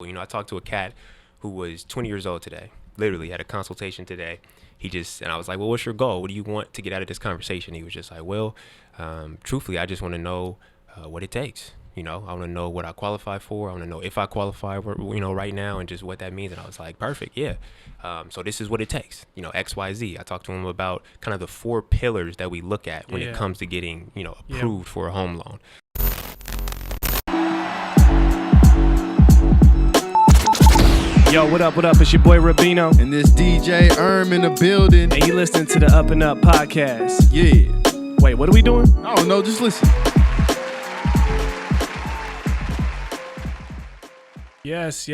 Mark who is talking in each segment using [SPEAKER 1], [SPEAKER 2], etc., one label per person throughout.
[SPEAKER 1] You know, I talked to a cat who was 20 years old today, literally had a consultation today. And I was like, well, what's your goal? What do you want to get out of this conversation? He was just like, well, truthfully, I just want to know what it takes. You know, I want to know what I qualify for. I want to know if I qualify, right now, and just what that means. And I was like, perfect, yeah. So this is what it takes, X, Y, Z. I talked to him about kind of the 4 pillars that we look at when it comes to getting, approved for a home loan.
[SPEAKER 2] Yo, what up? It's your boy Rubino.
[SPEAKER 3] And this DJ in the building.
[SPEAKER 2] And you listening to the UpNUp Podcast.
[SPEAKER 3] Yeah.
[SPEAKER 2] Wait, what are we doing?
[SPEAKER 3] I don't know, just listen.
[SPEAKER 2] Yes.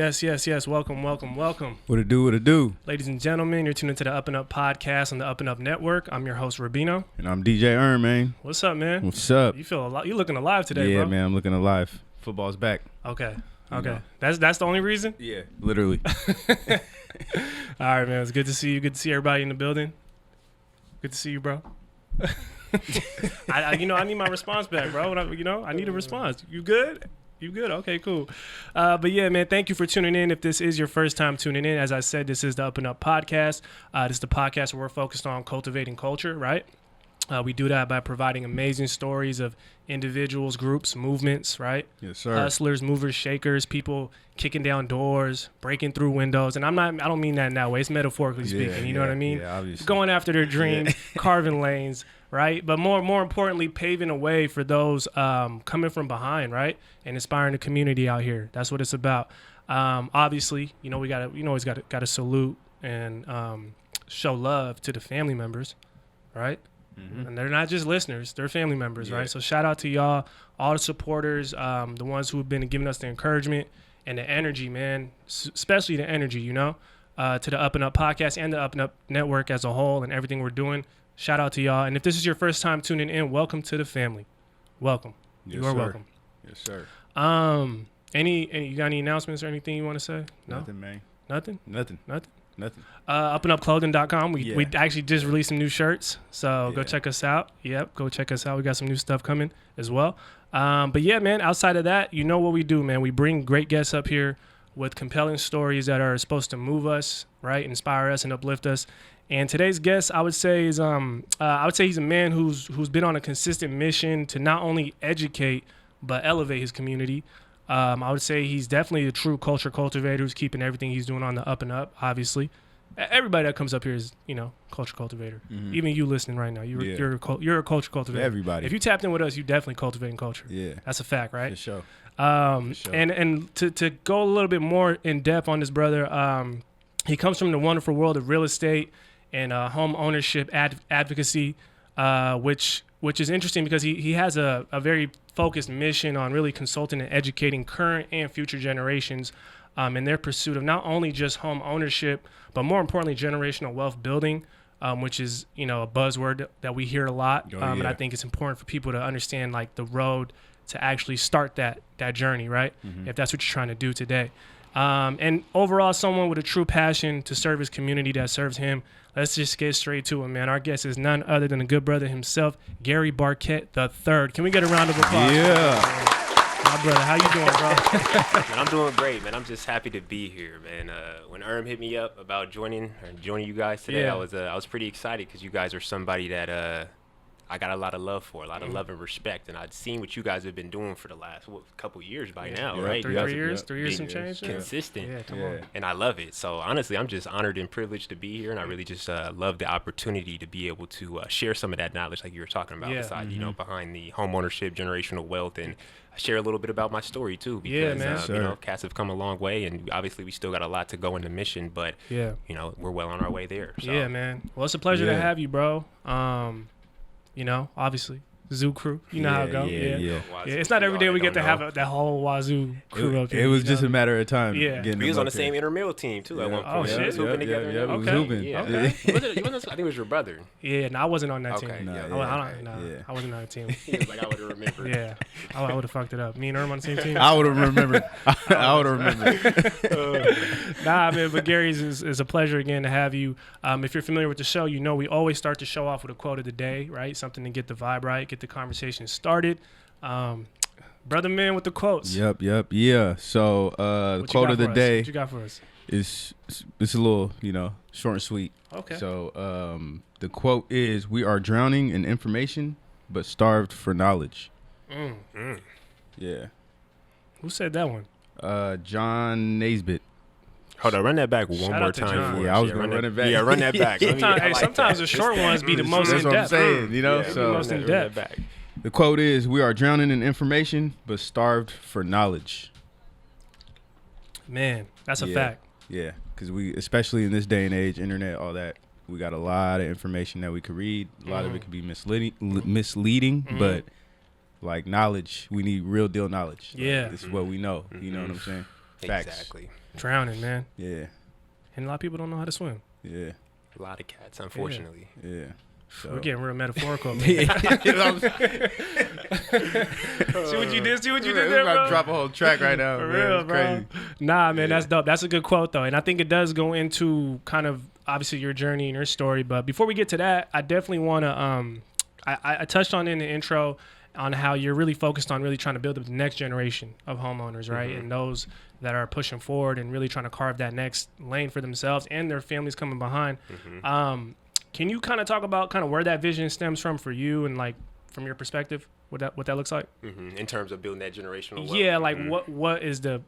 [SPEAKER 2] Welcome.
[SPEAKER 3] What it do?
[SPEAKER 2] Ladies and gentlemen, you're tuned into the UpNUp Podcast on the UpNUp Network. I'm your host, Rubino.
[SPEAKER 3] And I'm DJ man.
[SPEAKER 2] What's up, man?
[SPEAKER 3] What's up?
[SPEAKER 2] You feel alive? You looking alive today,
[SPEAKER 3] bro?
[SPEAKER 2] Yeah,
[SPEAKER 3] man, I'm looking alive. Football's back.
[SPEAKER 2] Okay. That's the only reason?
[SPEAKER 3] Yeah, literally.
[SPEAKER 2] All right, man. It's good to see you. Good to see everybody in the building. Good to see you, bro. I need my response back, bro. I need a response. You good? You good? Okay, cool. But yeah, man, thank you for tuning in. If this is your first time tuning in, as I said, this is the UpNUp Podcast. This is the podcast where we're focused on cultivating culture, right? We do that by providing amazing stories of individuals, groups, movements, right?
[SPEAKER 3] Yes, sir.
[SPEAKER 2] Hustlers, movers, shakers, people kicking down doors, breaking through windows. And I don't mean that in that way. It's metaphorically speaking. You know what I mean?
[SPEAKER 3] Yeah, obviously.
[SPEAKER 2] Going after their dream, carving lanes, right? But more importantly, paving a way for those coming from behind, right? And inspiring the community out here. That's what it's about. Obviously, we always gotta salute and show love to the family members, right? Mm-hmm. And they're not just listeners, they're family members, right? So shout out to y'all, all the supporters, the ones who have been giving us the encouragement and the energy, man, especially the energy, to the UpNUp Podcast and the UpNUp Network as a whole and everything we're doing. Shout out to y'all. And if this is your first time tuning in, welcome to the family. Welcome.
[SPEAKER 3] Yes,
[SPEAKER 2] you are
[SPEAKER 3] sir.
[SPEAKER 2] welcome.
[SPEAKER 3] Yes, sir.
[SPEAKER 2] You got any announcements or anything you want to say? No?
[SPEAKER 3] Nothing, man.
[SPEAKER 2] Nothing?
[SPEAKER 3] Nothing.
[SPEAKER 2] UpNUpClothing.com. We actually just released some new shirts, so go check us out. Yep, go check us out. We got some new stuff coming as well. But yeah, man, outside of that, you know what we do, man. We bring great guests up here with compelling stories that are supposed to move us, right, inspire us, and uplift us. And today's guest, I would say, is he's a man who's been on a consistent mission to not only educate but elevate his community. I would say he's definitely a true culture cultivator who's keeping everything he's doing on the up and up, obviously. Everybody that comes up here is, culture cultivator. Mm-hmm. Even you listening right now, you're a culture cultivator.
[SPEAKER 3] Everybody.
[SPEAKER 2] If you tapped in with us, you definitely cultivating culture.
[SPEAKER 3] Yeah.
[SPEAKER 2] That's a fact, right?
[SPEAKER 3] For sure.
[SPEAKER 2] And to go a little bit more in depth on this brother, he comes from the wonderful world of real estate and home ownership advocacy, which is interesting because he has a very focused mission on really consulting and educating current and future generations in their pursuit of not only just home ownership, but more importantly, generational wealth building, which is, a buzzword that we hear a lot. And I think it's important for people to understand like the road to actually start that journey, right? Mm-hmm. If that's what you're trying to do today. And overall, someone with a true passion to serve his community that serves him. Let's just get straight to it, man. Our guest is none other than a good brother himself, Gary Barquet III. Can we get a round of applause?
[SPEAKER 3] Yeah.
[SPEAKER 2] My brother, how you doing, bro?
[SPEAKER 1] Man, I'm doing great, man. I'm just happy to be here, man. When hit me up about joining you guys today, I was pretty excited because you guys are somebody that I got a lot of love for, a lot of love and respect, and I'd seen what you guys have been doing for the last couple years by now, right?
[SPEAKER 2] Three years some change,
[SPEAKER 1] consistent,
[SPEAKER 2] come on.
[SPEAKER 1] And I love it. So honestly, I'm just honored and privileged to be here, and I really just love the opportunity to be able to share some of that knowledge, like you were talking about, beside behind the home ownership, generational wealth, and share a little bit about my story too, because cats have come a long way, and obviously we still got a lot to go in the mission, but we're well on our way there. So.
[SPEAKER 2] Yeah, man. Well, it's a pleasure to have you, bro. Obviously, Zoo crew. You know how it goes. Yeah. It's not every day we get to have that whole Wazoo crew up here.
[SPEAKER 3] It was just a matter of time.
[SPEAKER 2] Yeah.
[SPEAKER 1] We was on the same intramural team, too, at one point.
[SPEAKER 2] Oh, shit.
[SPEAKER 1] Hooping together.
[SPEAKER 3] Yeah, we was hooping.
[SPEAKER 1] Yeah. Okay. I think it was your brother.
[SPEAKER 2] Yeah, no, I wasn't on that
[SPEAKER 1] team.
[SPEAKER 2] I wasn't on that team.
[SPEAKER 1] He was like, I would have remembered.
[SPEAKER 2] Yeah. I would have fucked it up. Me and Erm on the same team.
[SPEAKER 3] I would have remembered. I would have remembered.
[SPEAKER 2] Nah, man, but Gary's is a pleasure again to have you. If you're familiar with the show, we always start the show off with a quote of the day, right? Something to get the vibe right, get the conversation started. Brother man with the quotes.
[SPEAKER 3] Yep. Yeah. So the quote of the day
[SPEAKER 2] What you got for us?
[SPEAKER 3] is it's a little, short and sweet.
[SPEAKER 2] Okay.
[SPEAKER 3] So the quote is, "We are drowning in information, but starved for knowledge." Yeah.
[SPEAKER 2] Who said that one?
[SPEAKER 3] John Naisbitt.
[SPEAKER 1] Hold on, run that back one
[SPEAKER 2] Shout
[SPEAKER 1] more
[SPEAKER 2] out to
[SPEAKER 1] time.
[SPEAKER 2] John.
[SPEAKER 1] For
[SPEAKER 3] Yeah,
[SPEAKER 1] us.
[SPEAKER 3] I was gonna run it back.
[SPEAKER 1] Yeah, run that back.
[SPEAKER 2] Sometimes the short ones be the most
[SPEAKER 3] That's
[SPEAKER 2] in
[SPEAKER 3] what I'm
[SPEAKER 2] depth.
[SPEAKER 3] saying,
[SPEAKER 2] So most in depth.
[SPEAKER 3] The quote is, "We are drowning in information, but starved for knowledge."
[SPEAKER 2] Man, that's a
[SPEAKER 3] Yeah.
[SPEAKER 2] fact.
[SPEAKER 3] Yeah, because especially in this day and age, internet, all that, we got a lot of information that we could read. A lot of it could be misleading, but like knowledge, we need real deal knowledge. Like,
[SPEAKER 2] Yeah.
[SPEAKER 3] this is what we know. You know what I'm saying? Facts.
[SPEAKER 1] Exactly.
[SPEAKER 2] Drowning, man.
[SPEAKER 3] Yeah,
[SPEAKER 2] And a lot of people don't know how to swim.
[SPEAKER 3] yeah,
[SPEAKER 1] A lot of cats, unfortunately.
[SPEAKER 3] yeah. So.
[SPEAKER 2] We're getting real metaphorical. Man.
[SPEAKER 3] See
[SPEAKER 2] what you did? See what you did
[SPEAKER 3] We're
[SPEAKER 2] there,
[SPEAKER 3] about
[SPEAKER 2] bro?
[SPEAKER 3] to drop a whole track right now.
[SPEAKER 2] For
[SPEAKER 3] man.
[SPEAKER 2] real,
[SPEAKER 3] It's
[SPEAKER 2] bro.
[SPEAKER 3] crazy.
[SPEAKER 2] Nah, man, that's dope. That's a good quote, though. And I think it does go into kind of, obviously, your journey and your story. But before we get to that, I definitely want to, I touched on in the intro on how you're really focused on really trying to build up the next generation of homeowners, right? And those that are pushing forward and really trying to carve that next lane for themselves and their families coming behind. Can you kind of talk about kind of where that vision stems from for you and like from your perspective, what that looks like?
[SPEAKER 1] In terms of building that generational wealth.
[SPEAKER 2] Yeah, like what is the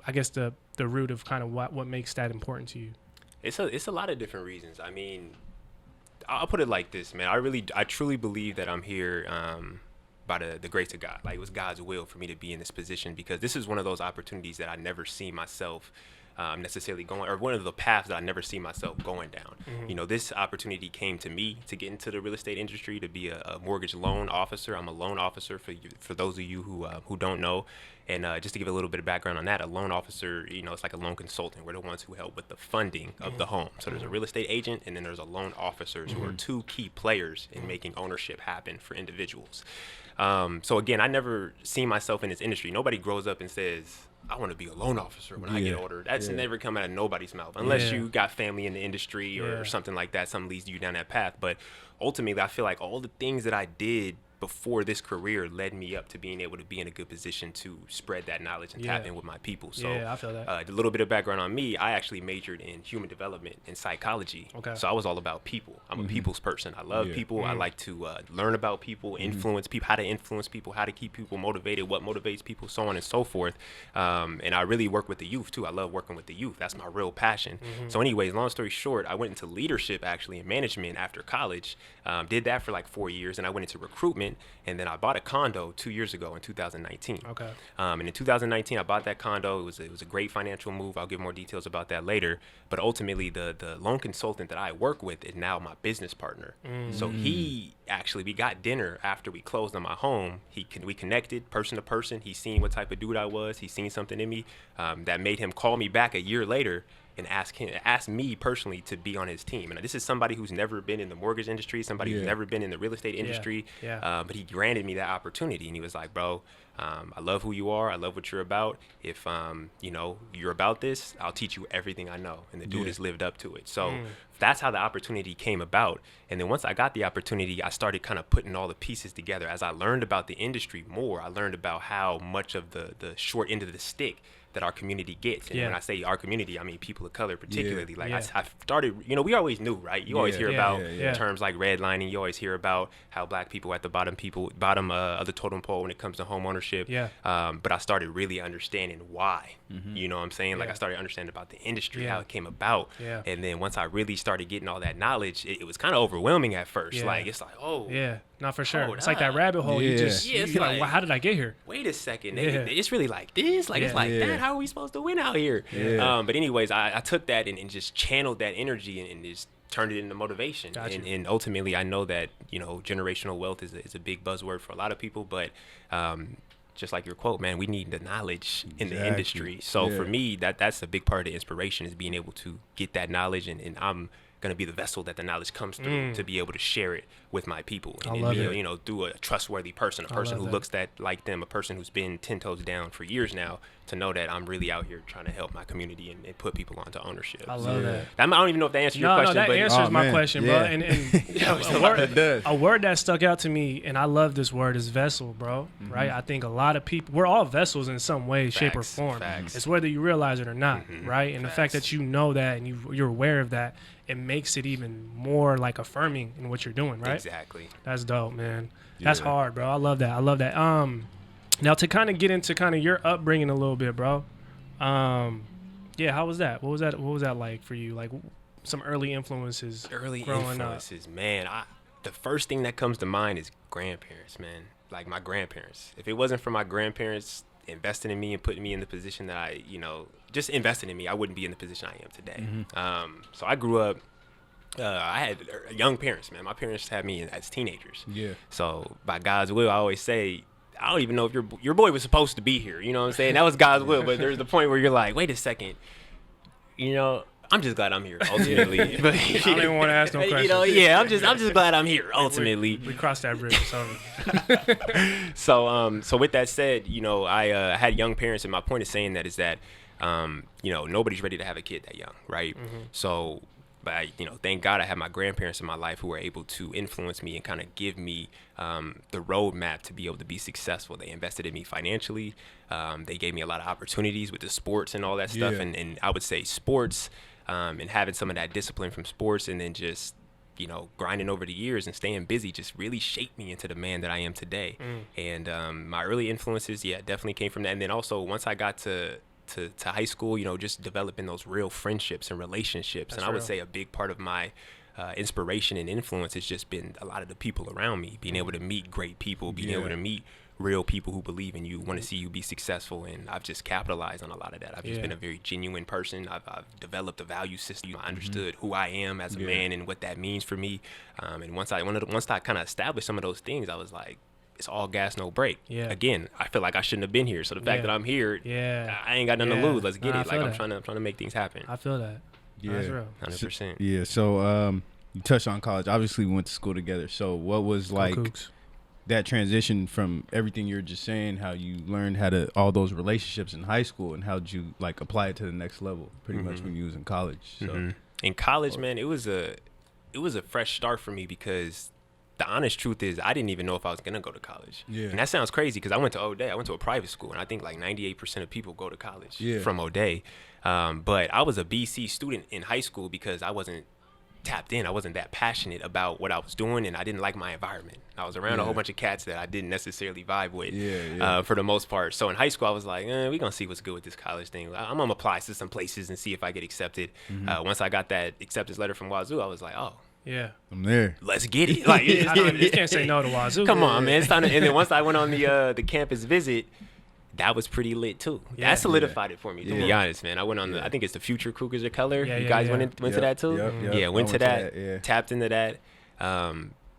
[SPEAKER 2] root of kind of what makes that important to you?
[SPEAKER 1] It's a lot of different reasons. I mean, I'll put it like this, man. I truly believe that I'm here by the grace of God. Like, it was God's will for me to be in this position, because this is one of those opportunities that I never see myself necessarily going, or one of the paths that I never see myself going down. This opportunity came to me to get into the real estate industry, to be a mortgage loan officer. I'm a loan officer for those of you who don't know. And just to give a little bit of background on that, a loan officer, it's like a loan consultant. We're the ones who help with the funding of the home. So there's a real estate agent, and then there's a loan officers who are two key players in making ownership happen for individuals. So again, I never seen myself in this industry. Nobody grows up and says, I want to be a loan officer when I get older. That's never come out of nobody's mouth, unless you got family in the industry or something like that. Something leads you down that path. But ultimately, I feel like all the things that I did before this career led me up to being able to be in a good position to spread that knowledge and tap in with my people. So
[SPEAKER 2] I feel that.
[SPEAKER 1] A little bit of background on me, I actually majored in human development and psychology.
[SPEAKER 2] Okay.
[SPEAKER 1] So I was all about people. I'm a people's person. I love people. I like to learn about people, influence people, how to influence people, how to keep people motivated, what motivates people, so on and so forth. And I really work with the youth too. I love working with the youth. That's my real passion. So anyways, long story short, I went into leadership actually in management after college. Did that for like 4 years, and I went into recruitment. And then I bought a condo 2 years ago in 2019.
[SPEAKER 2] Okay.
[SPEAKER 1] And in 2019, I bought that condo. It was a great financial move. I'll give more details about that later. But ultimately, the loan consultant that I work with is now my business partner. So we got dinner after we closed on my home. We connected person to person. He seen what type of dude I was. He seen something in me that made him call me back a year later and ask me personally to be on his team. And this is somebody who's never been in the mortgage industry, somebody who's never been in the real estate industry. But he granted me that opportunity, and he was like, bro, I love who you are. I love what you're about. If, you're about this, I'll teach you everything I know. And the dude has lived up to it. So that's how the opportunity came about. And then once I got the opportunity, I started kind of putting all the pieces together. As I learned about the industry more, I learned about how much of the short end of the stick that our community gets. And when I say our community, I mean people of color particularly. I started, we always knew, right? You always hear about terms like redlining. You always hear about how black people at the bottom of the totem pole when it comes to home ownership. But I started really understanding why. You know what I'm saying? Like I started understanding about the industry, how it came about. And then once I really started getting all that knowledge, it was kind of overwhelming at first. Like, it's like, oh.
[SPEAKER 2] Yeah, not for sure. It's like that rabbit hole. You just, you're like, well, how did I get here?
[SPEAKER 1] Wait a second. It's really like this? Like, it's like that? How are we supposed to win out here? But anyways, I took that and just channeled that energy and just turned it into motivation.
[SPEAKER 2] Gotcha.
[SPEAKER 1] And ultimately, I know that, generational wealth is a big buzzword for a lot of people, but just like your quote, man, we need the knowledge in the industry. So for me, that's a big part of the inspiration, is being able to get that knowledge. And I'm going to be the vessel that the knowledge comes through to be able to share it with my people. And
[SPEAKER 2] love
[SPEAKER 1] then,
[SPEAKER 2] it.
[SPEAKER 1] you know, through a trustworthy person, a person who
[SPEAKER 2] that.
[SPEAKER 1] looks like them, a person who's been 10 toes down for years now, to know that I'm really out here trying to help my community and put people onto ownership.
[SPEAKER 2] I love that.
[SPEAKER 1] I don't even know if that answers your question.
[SPEAKER 2] No, that
[SPEAKER 1] but
[SPEAKER 2] answers my question, bro. And
[SPEAKER 3] a
[SPEAKER 2] word that stuck out to me, and I love this word, is vessel, bro. Right? I think a lot of people, we're all vessels in some way, shape, or form. It's whether you realize it or not, right? And the fact that you know that and you're aware of that, it makes it even more like affirming in what you're doing, right?
[SPEAKER 1] Exactly.
[SPEAKER 2] That's dope, man. That's hard, bro. I love that. Now to kind of get into kind of your upbringing a little bit, bro. Yeah, how was that? What was that like for you? Like some early influences. Growing up.
[SPEAKER 1] Man. The first thing that comes to mind is grandparents, man. Like my grandparents. If it wasn't for my grandparents investing in me and putting me in the position that I, you know, just investing in me, I wouldn't be in the position I am today. So I grew up. I had young parents, man. My parents had me as teenagers. Yeah. So by God's will, I always say, I don't even know if your boy was supposed to be here. You know what I'm saying? That was God's will. But there's the point where you're like, wait a second. You know, I'm just glad I'm here ultimately. But,
[SPEAKER 2] I don't even want to ask no questions.
[SPEAKER 1] You know, yeah, I'm just glad I'm here ultimately.
[SPEAKER 2] We crossed that bridge.
[SPEAKER 1] So with that said, you know, I had young parents, and my point of saying that is that, you know, nobody's ready to have a kid that young, right? So. But you know, thank God I had my grandparents in my life who were able to influence me and kind of give me the roadmap to be able to be successful. They invested in me financially. They gave me a lot of opportunities with the sports and all that stuff. And I would say sports and having some of that discipline from sports, and then just, you know, grinding over the years and staying busy just really shaped me into the man that I am today. And my early influences, definitely came from that. And then also once I got to high school, you know, just developing those real friendships and relationships. That's and I would say a big part of my inspiration and influence has just been a lot of the people around me, being able to meet great people, being able to meet real people who believe in you, want to see you be successful. And I've just capitalized on a lot of that. I've just been a very genuine person. I've developed a value system. I understood who I am as a man and what that means for me. And once I kind of established some of those things, I was like, it's all gas, no break. Again, I feel like I shouldn't have been here. So the fact that I'm here, I ain't got nothing to lose. Let's get it. Like I'm trying to make things happen.
[SPEAKER 2] I feel that. That's real.
[SPEAKER 1] 100%.
[SPEAKER 3] So you touched on college. Obviously, we went to school together. So what was like that transition from everything you're just saying, how you learned how to all those relationships in high school, and how did you like apply it to the next level? Pretty much when you was in college. So
[SPEAKER 1] in college, man, it was a fresh start for me because. The honest truth is I didn't even know if I was going to go to college. And that sounds crazy because I went to O'Day. I went to a private school, and I think like 98% of people go to college from O'Day. But I was a BC student in high school because I wasn't tapped in. I wasn't that passionate about what I was doing, and I didn't like my environment. I was around a whole bunch of cats that I didn't necessarily vibe with for the most part. So in high school, I was like, we're going to see what's good with this college thing. I'm going to apply to some places and see if I get accepted. Once I got that acceptance letter from Wazoo, I was like,
[SPEAKER 3] I'm there.
[SPEAKER 1] Let's get it. Like
[SPEAKER 2] you can't say no to Wazoo.
[SPEAKER 1] Come on, man. It's time to, and then once I went on the campus visit, that was pretty lit too. That solidified it for me, to be honest, man. I went on I think it's the Future Cougars of Color. You guys went to that too? Went to that. Tapped into that.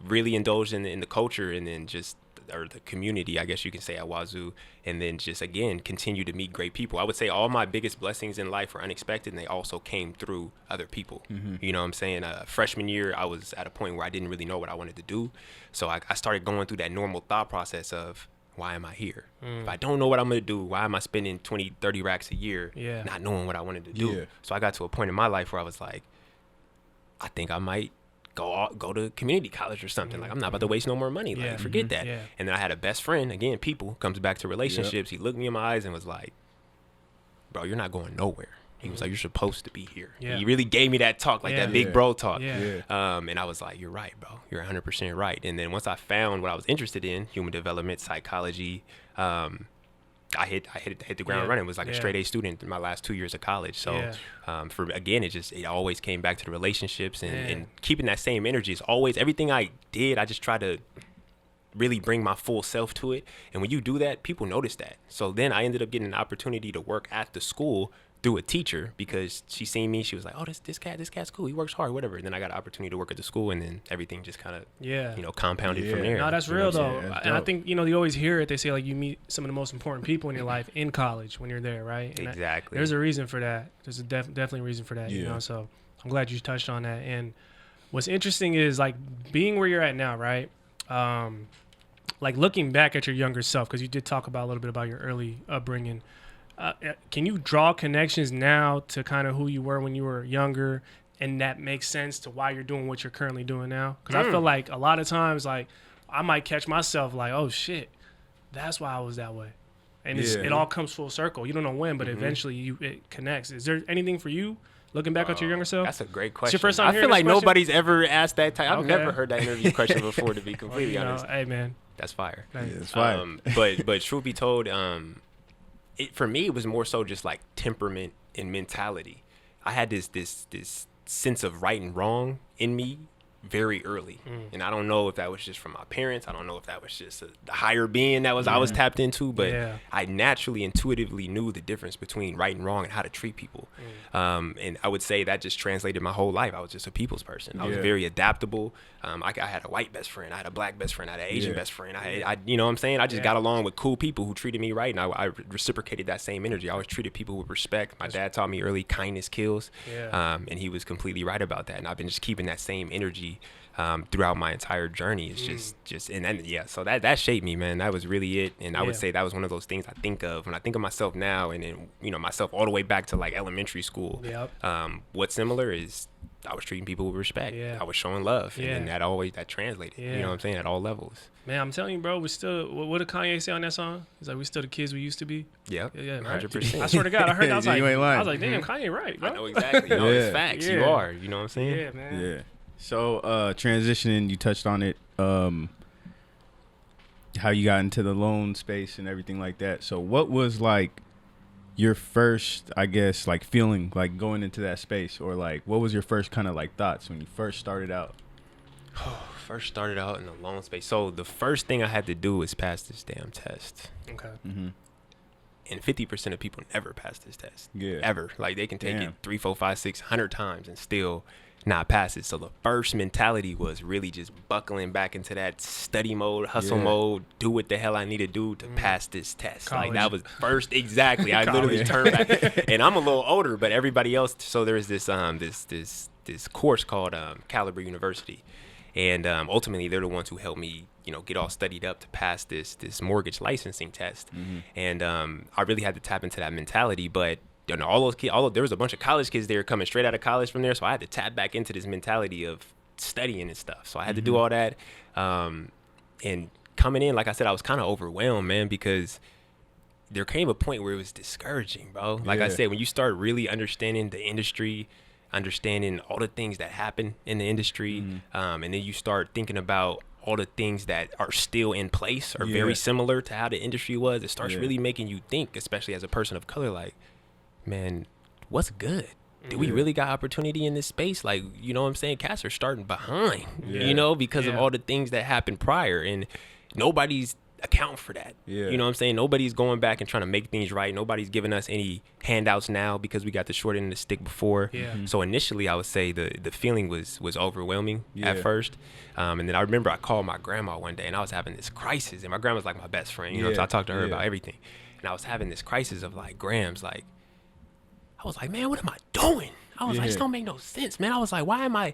[SPEAKER 1] Really indulged in the culture, and then just or the community, I guess you can say, at Wazoo, and then just again continue to meet great people. I would say all my biggest blessings in life were unexpected, and they also came through other people. You know what I'm saying? Freshman year, I was at a point where I didn't really know what I wanted to do, so I started going through that normal thought process of, why am I here? If I don't know what I'm going to do, why am I spending 20, 30 racks a year not knowing what I wanted to do? So I got to a point in my life where I was like, I think I might go to community college or something. Like, I'm not about to waste no more money. Like, forget that. And then I had a best friend, again, people, comes back to relationships. He looked me in my eyes and was like, bro, you're not going nowhere. He was like, you're supposed to be here. He really gave me that talk, like that big bro talk. And I was like, you're right, bro. You're 100% right. And then once I found what I was interested in, human development, psychology, I hit the ground running. Was like a straight A student in my last 2 years of college. So it always came back to the relationships and keeping that same energy. Is always everything I did. I just try to really bring my full self to it. And when you do that, people notice that. So then I ended up getting an opportunity to work at the school through a teacher, because she seen me. She was like, oh, this cat's cool. He works hard, whatever. And then I got an opportunity to work at the school, and then everything just kind of, compounded from there.
[SPEAKER 2] No, that's real, though.
[SPEAKER 3] That's
[SPEAKER 2] and I
[SPEAKER 3] dope.
[SPEAKER 2] think, you always hear it. They say, like, you meet some of the most important people in your life in college when you're there, right? And
[SPEAKER 1] Exactly.
[SPEAKER 2] there's a reason for that. There's definitely a reason for that, So I'm glad you touched on that. And what's interesting is, like, being where you're at now, right? Like, looking back at your younger self, because you did talk about a little bit about your early upbringing. Can you draw connections now to kind of who you were when you were younger, and that makes sense to why you're doing what you're currently doing now? Because I feel like a lot of times, like, I might catch myself like, oh shit, that's why I was that way, and it all comes full circle. You don't know when, but eventually it connects. Is there anything for you looking back at your younger self?
[SPEAKER 1] That's a great question.
[SPEAKER 2] It's your first time
[SPEAKER 1] I
[SPEAKER 2] hearing
[SPEAKER 1] feel like
[SPEAKER 2] this question?
[SPEAKER 1] nobody's ever asked that type. I've
[SPEAKER 2] Okay.
[SPEAKER 1] never heard that interview question before, to be completely honest.
[SPEAKER 2] Hey man,
[SPEAKER 1] That's fire.
[SPEAKER 3] It's fine.
[SPEAKER 1] But truth be told, for me, it was more so just like temperament and mentality. I had this sense of right and wrong in me very early, and I don't know if that was just from my parents. I don't know if that was just the higher being that I was tapped into, but I naturally, intuitively knew the difference between right and wrong and how to treat people. And I would say that just translated my whole life. I was just a people's person. I was very adaptable. I had a white best friend. I had a black best friend. I had an Asian best friend. I you know what I'm saying? I just got along with cool people who treated me right, and I reciprocated that same energy. I always treated people with respect. My dad taught me early, kindness kills, and he was completely right about that. And I've been just keeping that same energy throughout my entire journey. It's just and then so that shaped me, man. That was really it. And I would say that was one of those things I think of when I think of myself now, and then myself all the way back to like elementary school. What's similar is I was treating people with respect. I was showing love, and then that translated. You know what I'm saying, at all levels.
[SPEAKER 2] Man, I'm telling you, bro, we still. What did Kanye say on that song? He's like, we still the kids we used to be.
[SPEAKER 1] Yeah,
[SPEAKER 2] 100%. I swear to God, I heard that.
[SPEAKER 3] You ain't lying.
[SPEAKER 2] Damn, Kanye right, bro.
[SPEAKER 1] I know exactly. It's facts. You are. You know what I'm saying?
[SPEAKER 2] Yeah, man.
[SPEAKER 3] Yeah. So transitioning, you touched on it, how you got into the loan space and everything like that. So what was like your first, I guess, like feeling like going into that space, or like what was your first kind of like thoughts when you first started out?
[SPEAKER 1] First started out in the loan space. So the first thing I had to do was pass this damn test.
[SPEAKER 2] Okay.
[SPEAKER 3] Mm-hmm.
[SPEAKER 1] And 50% of people never pass this test.
[SPEAKER 3] Yeah.
[SPEAKER 1] Ever. Like they can take it 3, 4, 5, 600 times and still not pass it. So the first mentality was really just buckling back into that study mode, hustle mode, do what the hell I need to do to pass this test.
[SPEAKER 2] College.
[SPEAKER 1] Like that was first, exactly. I literally turned back, and I'm a little older, but everybody else. So there's this this course called Caliber University, and ultimately they're the ones who helped me, get all studied up to pass this mortgage licensing test. And I really had to tap into that mentality, but all those kids, there was a bunch of college kids there coming straight out of college from there. So I had to tap back into this mentality of studying and stuff. So I had to do all that. And coming in, like I said, I was kind of overwhelmed, man, because there came a point where it was discouraging, bro. Like I said, when you start really understanding the industry, understanding all the things that happen in the industry, and then you start thinking about all the things that are still in place or very similar to how the industry was, it starts really making you think, especially as a person of color, like, man, what's good? Do we really got opportunity in this space? Like, you know what I'm saying? Cats are starting behind, because of all the things that happened prior, and nobody's accounting for that. You know what I'm saying? Nobody's going back and trying to make things right. Nobody's giving us any handouts now because we got the short end of the stick before. So initially, I would say the feeling was overwhelming at first. And then I remember I called my grandma one day, and I was having this crisis. And my grandma's like my best friend, so I talked to her about everything. And I was having this crisis of like, Grams, like, I was like, man, what am I doing? I was like, this don't make no sense, man. I was like, why am I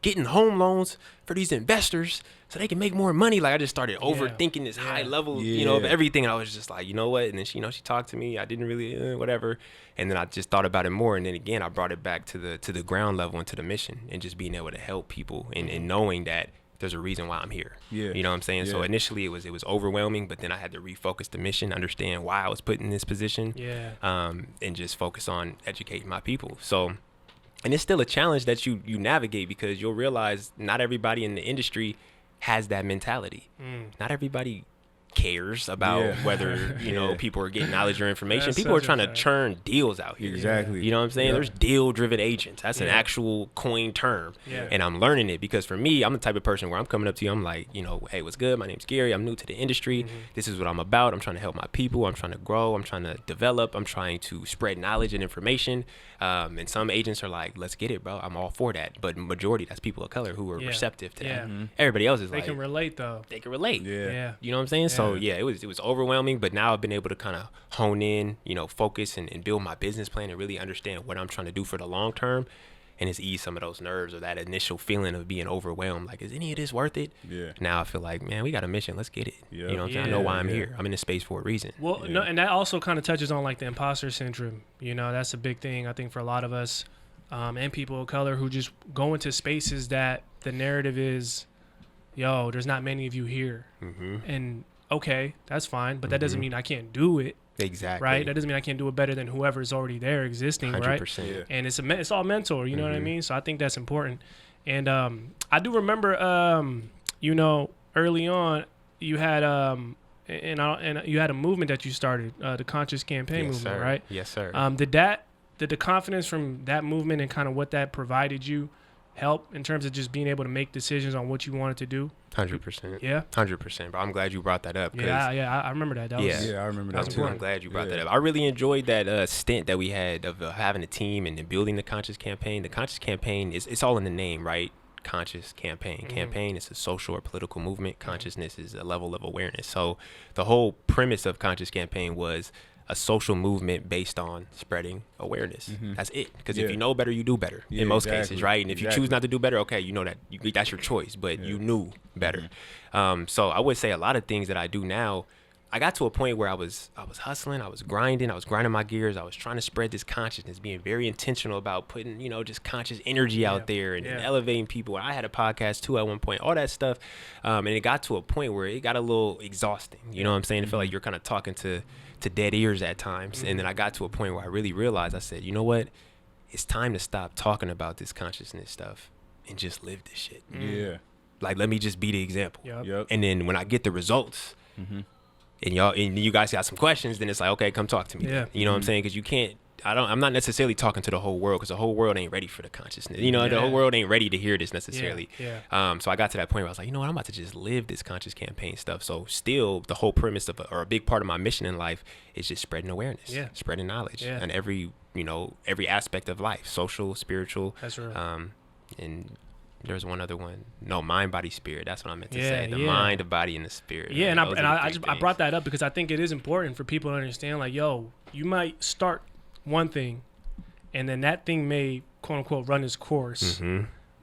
[SPEAKER 1] getting home loans for these investors so they can make more money? Like, I just started overthinking this high level, of everything. And I was just like, you know what? And then she talked to me. I didn't really, whatever. And then I just thought about it more. And then again, I brought it back to the ground level and to the mission, and just being able to help people and knowing that there's a reason why I'm here. You know what I'm saying? So initially it was overwhelming, but then I had to refocus the mission, understand why I was put in this position, and just focus on educating my people. So, and it's still a challenge that you navigate, because you'll realize not everybody in the industry has that mentality. Not everybody cares about whether, you know, people are getting knowledge or information.
[SPEAKER 2] That's
[SPEAKER 1] people are
[SPEAKER 2] such a
[SPEAKER 1] trying to
[SPEAKER 2] fact.
[SPEAKER 1] churn deals out here.
[SPEAKER 3] Exactly.
[SPEAKER 1] You know what I'm saying?
[SPEAKER 3] Yeah.
[SPEAKER 1] There's deal-driven agents. That's an
[SPEAKER 2] Yeah.
[SPEAKER 1] actual coined term.
[SPEAKER 2] Yeah.
[SPEAKER 1] And I'm learning it because for me, I'm the type of person where I'm coming up to you, I'm like, you know, hey, what's good? My name's Gary. I'm new to the industry. This is what I'm about. I'm trying to help my people. I'm trying to grow. I'm trying to develop. I'm trying to spread knowledge and information. And some agents are like, let's get it, bro. I'm all for that. But majority, that's people of color who are receptive to that. Everybody else is
[SPEAKER 2] They
[SPEAKER 1] like,
[SPEAKER 2] can relate though.
[SPEAKER 1] they can relate.
[SPEAKER 2] Yeah.
[SPEAKER 1] You know what I'm saying? So yeah, it was overwhelming, but now I've been able to kind of hone in, you know, focus and build my business plan and really understand what I'm trying to do for the long term. And it's eased some of those nerves or that initial feeling of being overwhelmed. Like, is any of this worth it?
[SPEAKER 3] Yeah.
[SPEAKER 1] Now I feel like, man, we got a mission. Let's get it.
[SPEAKER 3] Yeah.
[SPEAKER 1] You know what I'm saying? I
[SPEAKER 2] Yeah.
[SPEAKER 1] know why I'm here. I'm in this space for a reason.
[SPEAKER 2] Well, no, and that also kind of touches on like the imposter syndrome. You know, that's a big thing I think for a lot of us and people of color who just go into spaces that the narrative is, yo, there's not many of you here. And okay, that's fine, but that doesn't mean I can't do it.
[SPEAKER 1] Exactly.
[SPEAKER 2] Right? That doesn't mean I can't do it better than whoever's already there existing,
[SPEAKER 1] 100%.
[SPEAKER 2] right?
[SPEAKER 3] Yeah.
[SPEAKER 2] And it's all mental, you know what I mean? So I think that's important. And I do remember, you know, early on you had and you had a movement that you started, the Conscious Campaign
[SPEAKER 1] Yes,
[SPEAKER 2] movement,
[SPEAKER 1] sir.
[SPEAKER 2] right?
[SPEAKER 1] Yes, sir.
[SPEAKER 2] Did the confidence from that movement and kind of what that provided you help in terms of just being able to make decisions on what you wanted to do?
[SPEAKER 1] 100%.
[SPEAKER 2] Yeah.
[SPEAKER 1] 100%. Bro, I'm glad you brought that up.
[SPEAKER 2] Yeah, I remember that. That
[SPEAKER 1] Yeah.
[SPEAKER 2] was
[SPEAKER 3] Yeah, I remember
[SPEAKER 2] That's
[SPEAKER 3] that
[SPEAKER 1] Too.
[SPEAKER 3] too.
[SPEAKER 2] important.
[SPEAKER 1] I'm glad you brought
[SPEAKER 3] Yeah.
[SPEAKER 1] that up. I really enjoyed that stint that we had of having a team and then building the Conscious Campaign. The Conscious Campaign it's all in the name, right? Conscious Campaign. Campaign is a social or political movement. Consciousness is a level of awareness. So the whole premise of Conscious Campaign was a social movement based on spreading awareness. That's it. Because if
[SPEAKER 3] Yeah.
[SPEAKER 1] you know better, you do better
[SPEAKER 3] Yeah,
[SPEAKER 1] in most
[SPEAKER 3] exactly.
[SPEAKER 1] cases, right? And if you choose not to do better, okay, you know that that's your choice, but you knew better. So I would say a lot of things that I do now, I got to a point where I was hustling, I was grinding my gears, I was trying to spread this consciousness, being very intentional about putting, you know, just conscious energy out there and elevating people. And I had a podcast too at one point, all that stuff. And it got to a point where it got a little exhausting. You know what I'm saying? I feel like you're kind of talking to dead ears at times. And then I got to a point where I really realized, I said, you know what? It's time to stop talking about this consciousness stuff and just live this shit.
[SPEAKER 3] Yeah.
[SPEAKER 1] Like, let me just be the example.
[SPEAKER 3] Yep.
[SPEAKER 1] And then when I get the results, and you guys got some questions, then it's like, okay, come talk to me.
[SPEAKER 2] Yeah.
[SPEAKER 1] You know what I'm saying? Because you can't. I'm not necessarily talking to the whole world because the whole world ain't ready for the consciousness. You know, the whole world ain't ready to hear this necessarily.
[SPEAKER 2] Yeah.
[SPEAKER 1] So I got to that point where I was like, you know what? I'm about to just live this Conscious Campaign stuff. So still, the whole premise of or a big part of my mission in life is just spreading awareness, spreading knowledge, and every aspect of life, social, spiritual.
[SPEAKER 2] That's right.
[SPEAKER 1] And there's one other one. No, mind, body, spirit. That's what I meant to
[SPEAKER 2] Yeah,
[SPEAKER 1] say. The
[SPEAKER 2] yeah.
[SPEAKER 1] mind, the body, and the spirit.
[SPEAKER 2] Yeah,
[SPEAKER 1] man.
[SPEAKER 2] and
[SPEAKER 1] Those are the
[SPEAKER 2] I
[SPEAKER 1] three
[SPEAKER 2] brought
[SPEAKER 1] things.
[SPEAKER 2] that up because I think it is important for people to understand, like, yo, you might start one thing, and then that thing may, quote unquote, run its course,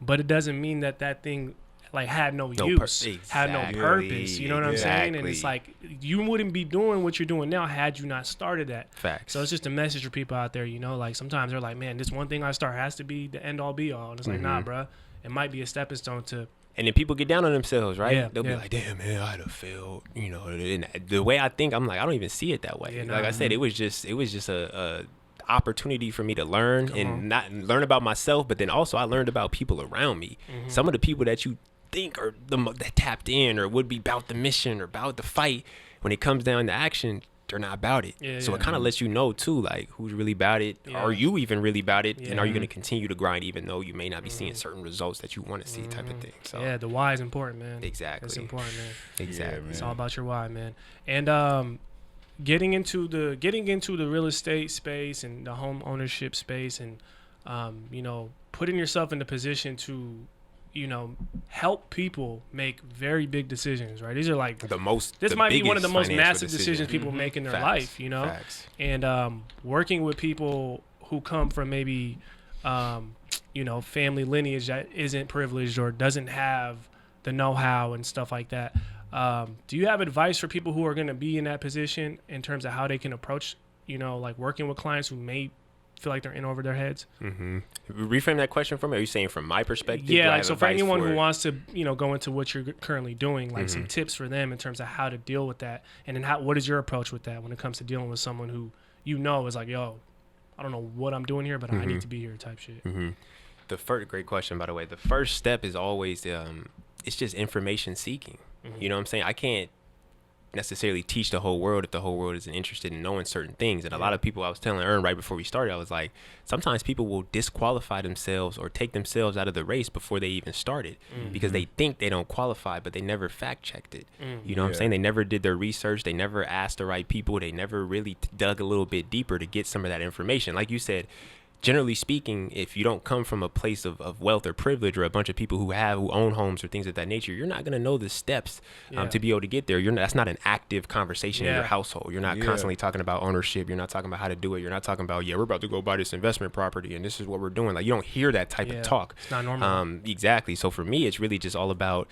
[SPEAKER 2] but it doesn't mean that thing like had no use, had no purpose. You know what I'm saying? And it's like you wouldn't be doing what you're doing now had you not started that.
[SPEAKER 1] Facts.
[SPEAKER 2] So it's just a message for people out there. You know, like sometimes they're like, man, this one thing I start has to be the end all be all, and it's like, nah, bruh. It might be a stepping stone to.
[SPEAKER 1] And then people get down on themselves, right?
[SPEAKER 2] Yeah,
[SPEAKER 1] They'll be like, damn, man, I'd have failed. You know, and the way I think, I'm like, I don't even see it that way.
[SPEAKER 2] Yeah,
[SPEAKER 1] like I said, it was just a opportunity for me to learn and not learn about myself, but then also I learned about people around me. Some of the people that you think are that tapped in or would be about the mission or about the fight, when it comes down to action, they're not about it. So it kind of lets you know too, like, who's really about it. Are you even really about it? And are you going to continue to grind even though you may not be seeing certain results that you want to see, type of thing. So
[SPEAKER 2] Yeah, the why is important, man.
[SPEAKER 1] Exactly.
[SPEAKER 2] It's important, man.
[SPEAKER 1] Exactly.
[SPEAKER 3] Yeah,
[SPEAKER 2] It's all about your why, man. And getting into the real estate space and the home ownership space, and you know, putting yourself in the position to, you know, help people make very big decisions, right? These are like this might be one of the most massive decisions people make in their life, you know.
[SPEAKER 1] Facts.
[SPEAKER 2] And working with people who come from maybe you know, family lineage that isn't privileged or doesn't have the know-how and stuff like that. Do you have advice for people who are going to be in that position in terms of how they can approach, you know, like working with clients who may feel like they're in over their heads?
[SPEAKER 1] Reframe that question for me. Are you saying from my perspective?
[SPEAKER 2] Yeah, like, so for anyone who wants to, you know, go into what you're currently doing, like some tips for them in terms of how to deal with that, and then what is your approach with that when it comes to dealing with someone who you know is like, yo, I don't know what I'm doing here, but I need to be here, type shit.
[SPEAKER 1] The first, great question, by the way. The first step is always it's just information seeking. You know what I'm saying? I can't necessarily teach the whole world if the whole world isn't interested in knowing certain things. And a lot of people, I was telling Ern right before we started, I was like, sometimes people will disqualify themselves or take themselves out of the race before they even started because they think they don't qualify, but they never fact checked it. You know what I'm saying? They never did their research. They never asked the right people. They never really dug a little bit deeper to get some of that information. Like you said, generally speaking, if you don't come from a place of wealth or privilege or a bunch of people who own homes or things of that nature, you're not going to know the steps to be able to get there. That's not an active conversation in your household. You're not constantly talking about ownership. You're not talking about how to do it. You're not talking about, we're about to go buy this investment property and this is what we're doing. Like, you don't hear that type of talk.
[SPEAKER 2] It's not normal.
[SPEAKER 1] Exactly. So for me, it's really just all about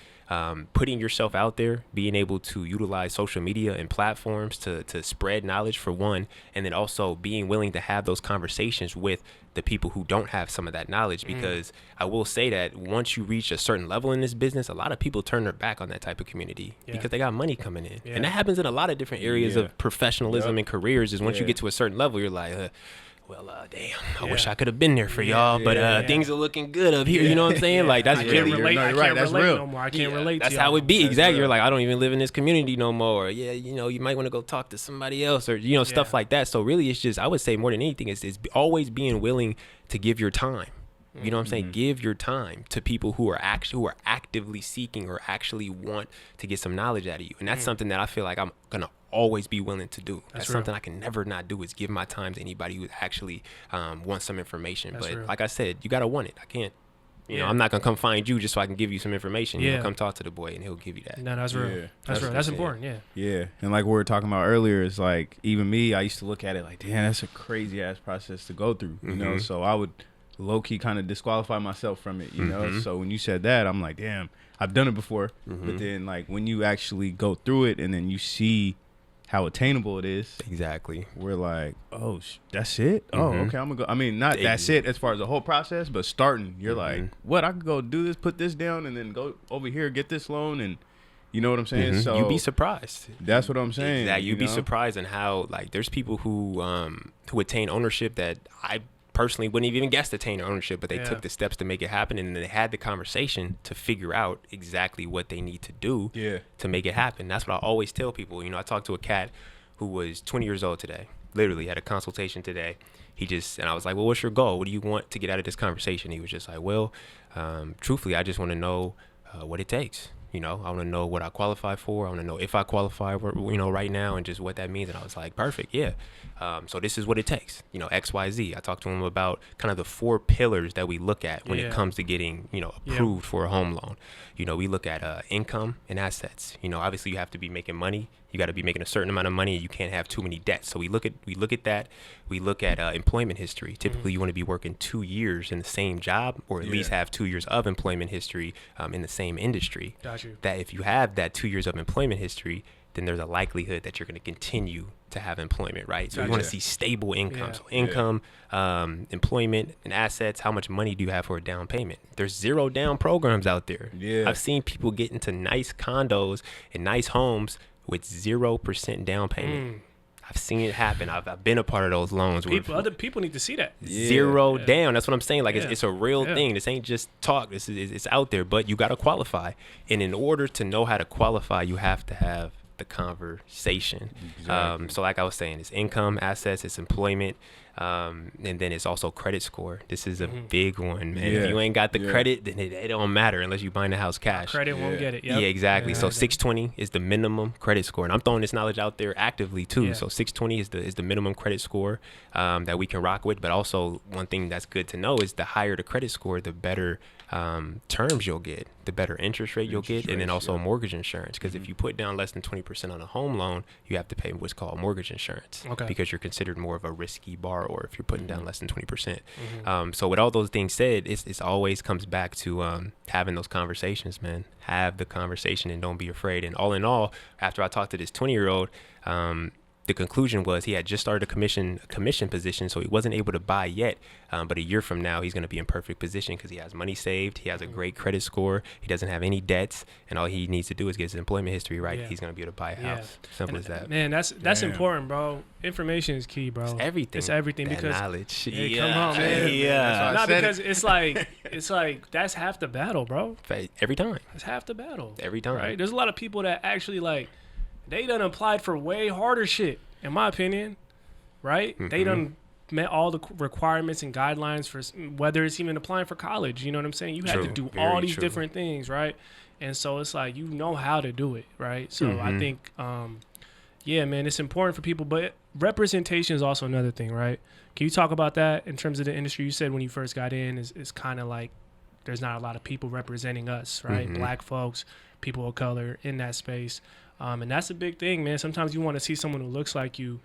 [SPEAKER 1] putting yourself out there, being able to utilize social media and platforms to spread knowledge for one, and then also being willing to have those conversations with the people who don't have some of that knowledge, because I will say that once you reach a certain level in this business, a lot of people turn their back on that type of community because they got money coming in. And that happens in a lot of different areas of professionalism and careers, is once you get to a certain level, you're like, damn, I wish I could have been there for y'all, but things are looking good up here. You know what I'm saying? Like, that's really
[SPEAKER 2] relate. I can't
[SPEAKER 3] that's
[SPEAKER 2] relate
[SPEAKER 3] real.
[SPEAKER 2] no more. I can't relate.
[SPEAKER 1] That's
[SPEAKER 2] to
[SPEAKER 1] how
[SPEAKER 2] y'all.
[SPEAKER 1] it be.
[SPEAKER 3] That's
[SPEAKER 1] Exactly.
[SPEAKER 3] real.
[SPEAKER 1] You're like, I don't even live in this community no more. Or, you might want to go talk to somebody else, or stuff like that. So really, it's just, I would say more than anything, it's always being willing to give your time. You know what I'm saying? Give your time to people who are actively seeking or actually want to get some knowledge out of you. And that's something that I feel like I'm gonna always be willing to do. That's something I can never not do, is give my time to anybody who actually wants some information. But like I said, you gotta want it. I can't. You know, I'm not gonna come find you just so I can give you some information. You know, come talk to the boy and he'll give you that.
[SPEAKER 2] No, that's real. That's real. That's important.
[SPEAKER 3] Yeah. And like we were talking about earlier, it's like, even me, I used to look at it like, damn, that's a crazy ass process to go through. You know, so I would low-key kind of disqualify myself from it, you know. So when you said that, I'm like, damn, I've done it before. But then, like, when you actually go through it and then you see how attainable it is,
[SPEAKER 1] exactly,
[SPEAKER 3] we're like, oh, that's it. Oh, okay, I'm gonna go. I mean, not that's it as far as the whole process, but starting, you're like, what, I could go do this, put this down, and then go over here, get this loan, and you know what I'm saying? So
[SPEAKER 1] you'd be surprised.
[SPEAKER 3] That's what I'm saying.
[SPEAKER 1] Exactly. You'd be surprised in how, like, there's people who attain ownership that I personally wouldn't even guess to attain ownership, but they took the steps to make it happen, and then they had the conversation to figure out exactly what they need to do to make it happen. That's what I always tell people. You know, I talked to a cat who was 20 years old today, literally had a consultation today. And I was like, well, what's your goal? What do you want to get out of this conversation? He was just like, well, truthfully, I just want to know what it takes. You know, I want to know what I qualify for. I want to know if I qualify, right now, and just what that means. And I was like, perfect, yeah. So this is what it takes, X, Y, Z. I talked to him about kind of the 4 pillars that we look at when it comes to getting, approved for a home loan. We look at income and assets. Obviously you have to be making money. You got to be making a certain amount of money, and you can't have too many debts. So we look at that. We look at employment history. Typically, you want to be working 2 years in the same job, or at least have 2 years of employment history in the same industry.
[SPEAKER 2] Got you.
[SPEAKER 1] That if you have that 2 years of employment history, then there's a likelihood that you're going to continue to have employment, right? So you want to see stable income. So income, employment, and assets. How much money do you have for a down payment? There's 0 down programs out there. I've seen people get into nice condos and nice homes with 0% down payment. I've seen it happen. I've been a part of those loans.
[SPEAKER 2] Other people need to see that.
[SPEAKER 1] 0 down. That's what I'm saying. Like, it's a real thing. This ain't just talk. It's out there, but you got to qualify. And in order to know how to qualify, you have to have the conversation. Exactly. So like I was saying, it's income, assets, it's employment, and then it's also credit score. This is a big one, man. If you ain't got the credit, then it don't matter unless you buying the house cash.
[SPEAKER 2] Credit won't get it.
[SPEAKER 1] Yeah, exactly. So 620 is the minimum credit score, and I'm throwing this knowledge out there actively too. So 620 is the minimum credit score that we can rock with. But also, one thing that's good to know is the higher the credit score, the better terms you'll get, the better interest rate you'll get, and then also mortgage insurance. Because if you put down less than 20% on a home loan, you have to pay what's called mortgage insurance, because you're considered more of a risky borrower if you're putting down less than 20%. So with all those things said, it's always comes back to having those conversations, man. Have the conversation and don't be afraid. And all in all, after I talked to this 20-year-old, the conclusion was he had just started a commission position, so he wasn't able to buy yet. But a year from now, he's going to be in perfect position because he has money saved. He has a great credit score. He doesn't have any debts, and all he needs to do is get his employment history right. He's going to be able to buy a house. Simple as that.
[SPEAKER 2] Man, that's important, bro. Information is key, bro.
[SPEAKER 1] It's everything.
[SPEAKER 2] It's everything,
[SPEAKER 1] that
[SPEAKER 2] because
[SPEAKER 1] knowledge.
[SPEAKER 2] Hey, come on, man. Not because it's like that's half the battle, bro.
[SPEAKER 1] Every time.
[SPEAKER 2] That's half the battle.
[SPEAKER 1] Every time.
[SPEAKER 2] Right? There's a lot of people that actually like. they done applied for way harder shit, in my opinion, right? Mm-hmm. They done met all the requirements and guidelines for whether it's even applying for college. You know what I'm saying? You had to do all these different things, right? And so it's like, you know how to do it, right? So I think, yeah, man, it's important for people. But representation is also another thing, right? Can you talk about that in terms of the industry? You said when you first got in, it's kind of like there's not a lot of people representing us, right? Black folks, people of color in that space. And that's a big thing, man. Sometimes you want to see someone who looks like you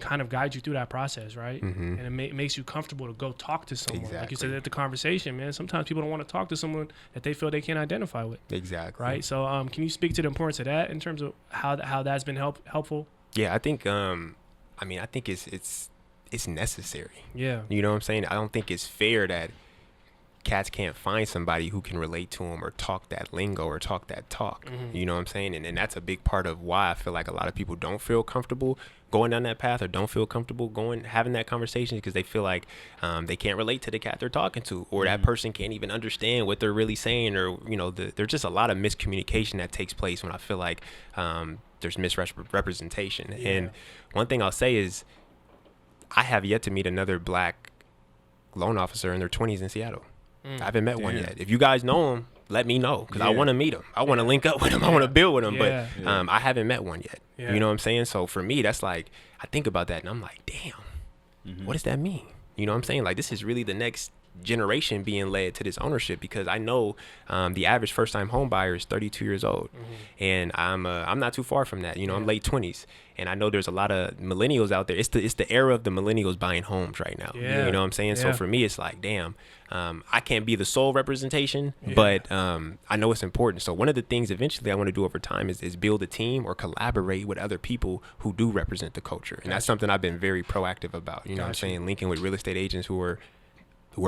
[SPEAKER 2] kind of guide you through that process, right? And it makes you comfortable to go talk to someone. Exactly. Like you said at the conversation, man, sometimes people don't want to talk to someone that they feel they can't identify with.
[SPEAKER 1] Exactly.
[SPEAKER 2] Right? So can you speak to the importance of that in terms of how that's been helpful?
[SPEAKER 1] Yeah, I think, I think it's necessary.
[SPEAKER 2] Yeah.
[SPEAKER 1] You know what I'm saying? I don't think it's fair that cats can't find somebody who can relate to them or talk that lingo or talk that talk. You know what I'm saying? And that's a big part of why I feel like a lot of people don't feel comfortable going down that path or don't feel comfortable having that conversation because they feel like they can't relate to the cat they're talking to, or that person can't even understand what they're really saying, or, you know, there's just a lot of miscommunication that takes place when I feel like there's misrepresentation. Yeah. And one thing I'll say is I have yet to meet another black loan officer in their 20s in Seattle. I haven't met one yet. If you guys know him, let me know, because I want to meet him. I want to link up with him. I want to build with him. But I haven't met one yet. You know what I'm saying? So for me, that's like, I think about that and I'm like, damn, what does that mean? You know what I'm saying? Like, this is really the next generation being led to this ownership, because I know the average first-time home buyer is 32 years old, and I'm not too far from that. You know, I'm late 20s, and I know there's a lot of millennials out there. It's the era of the millennials buying homes right now. You know what I'm saying? So for me, it's like, damn, I can't be the sole representation, but I know it's important. So one of the things eventually I want to do over time is build a team or collaborate with other people who do represent the culture, and that's something I've been very proactive about. You know what I'm saying? Linking with real estate agents who are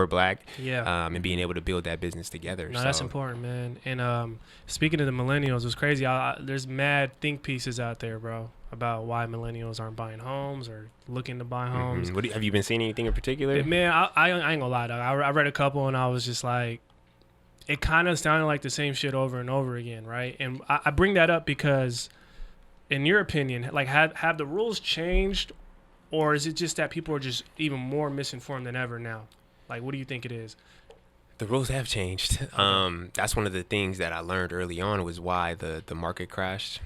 [SPEAKER 1] black, and being able to build that business together.
[SPEAKER 2] No, that's important, man. And speaking of the millennials, it's crazy. There's mad think pieces out there, bro, about why millennials aren't buying homes or looking to buy homes.
[SPEAKER 1] Have you been seeing anything in particular?
[SPEAKER 2] Man, I ain't gonna lie, dog. I read a couple and I was just like, it kind of sounded like the same shit over and over again, right? And I bring that up because, in your opinion, like, have the rules changed, or is it just that people are just even more misinformed than ever now? Like, what do you think it is?
[SPEAKER 1] The rules have changed. That's one of the things that I learned early on was why the market crashed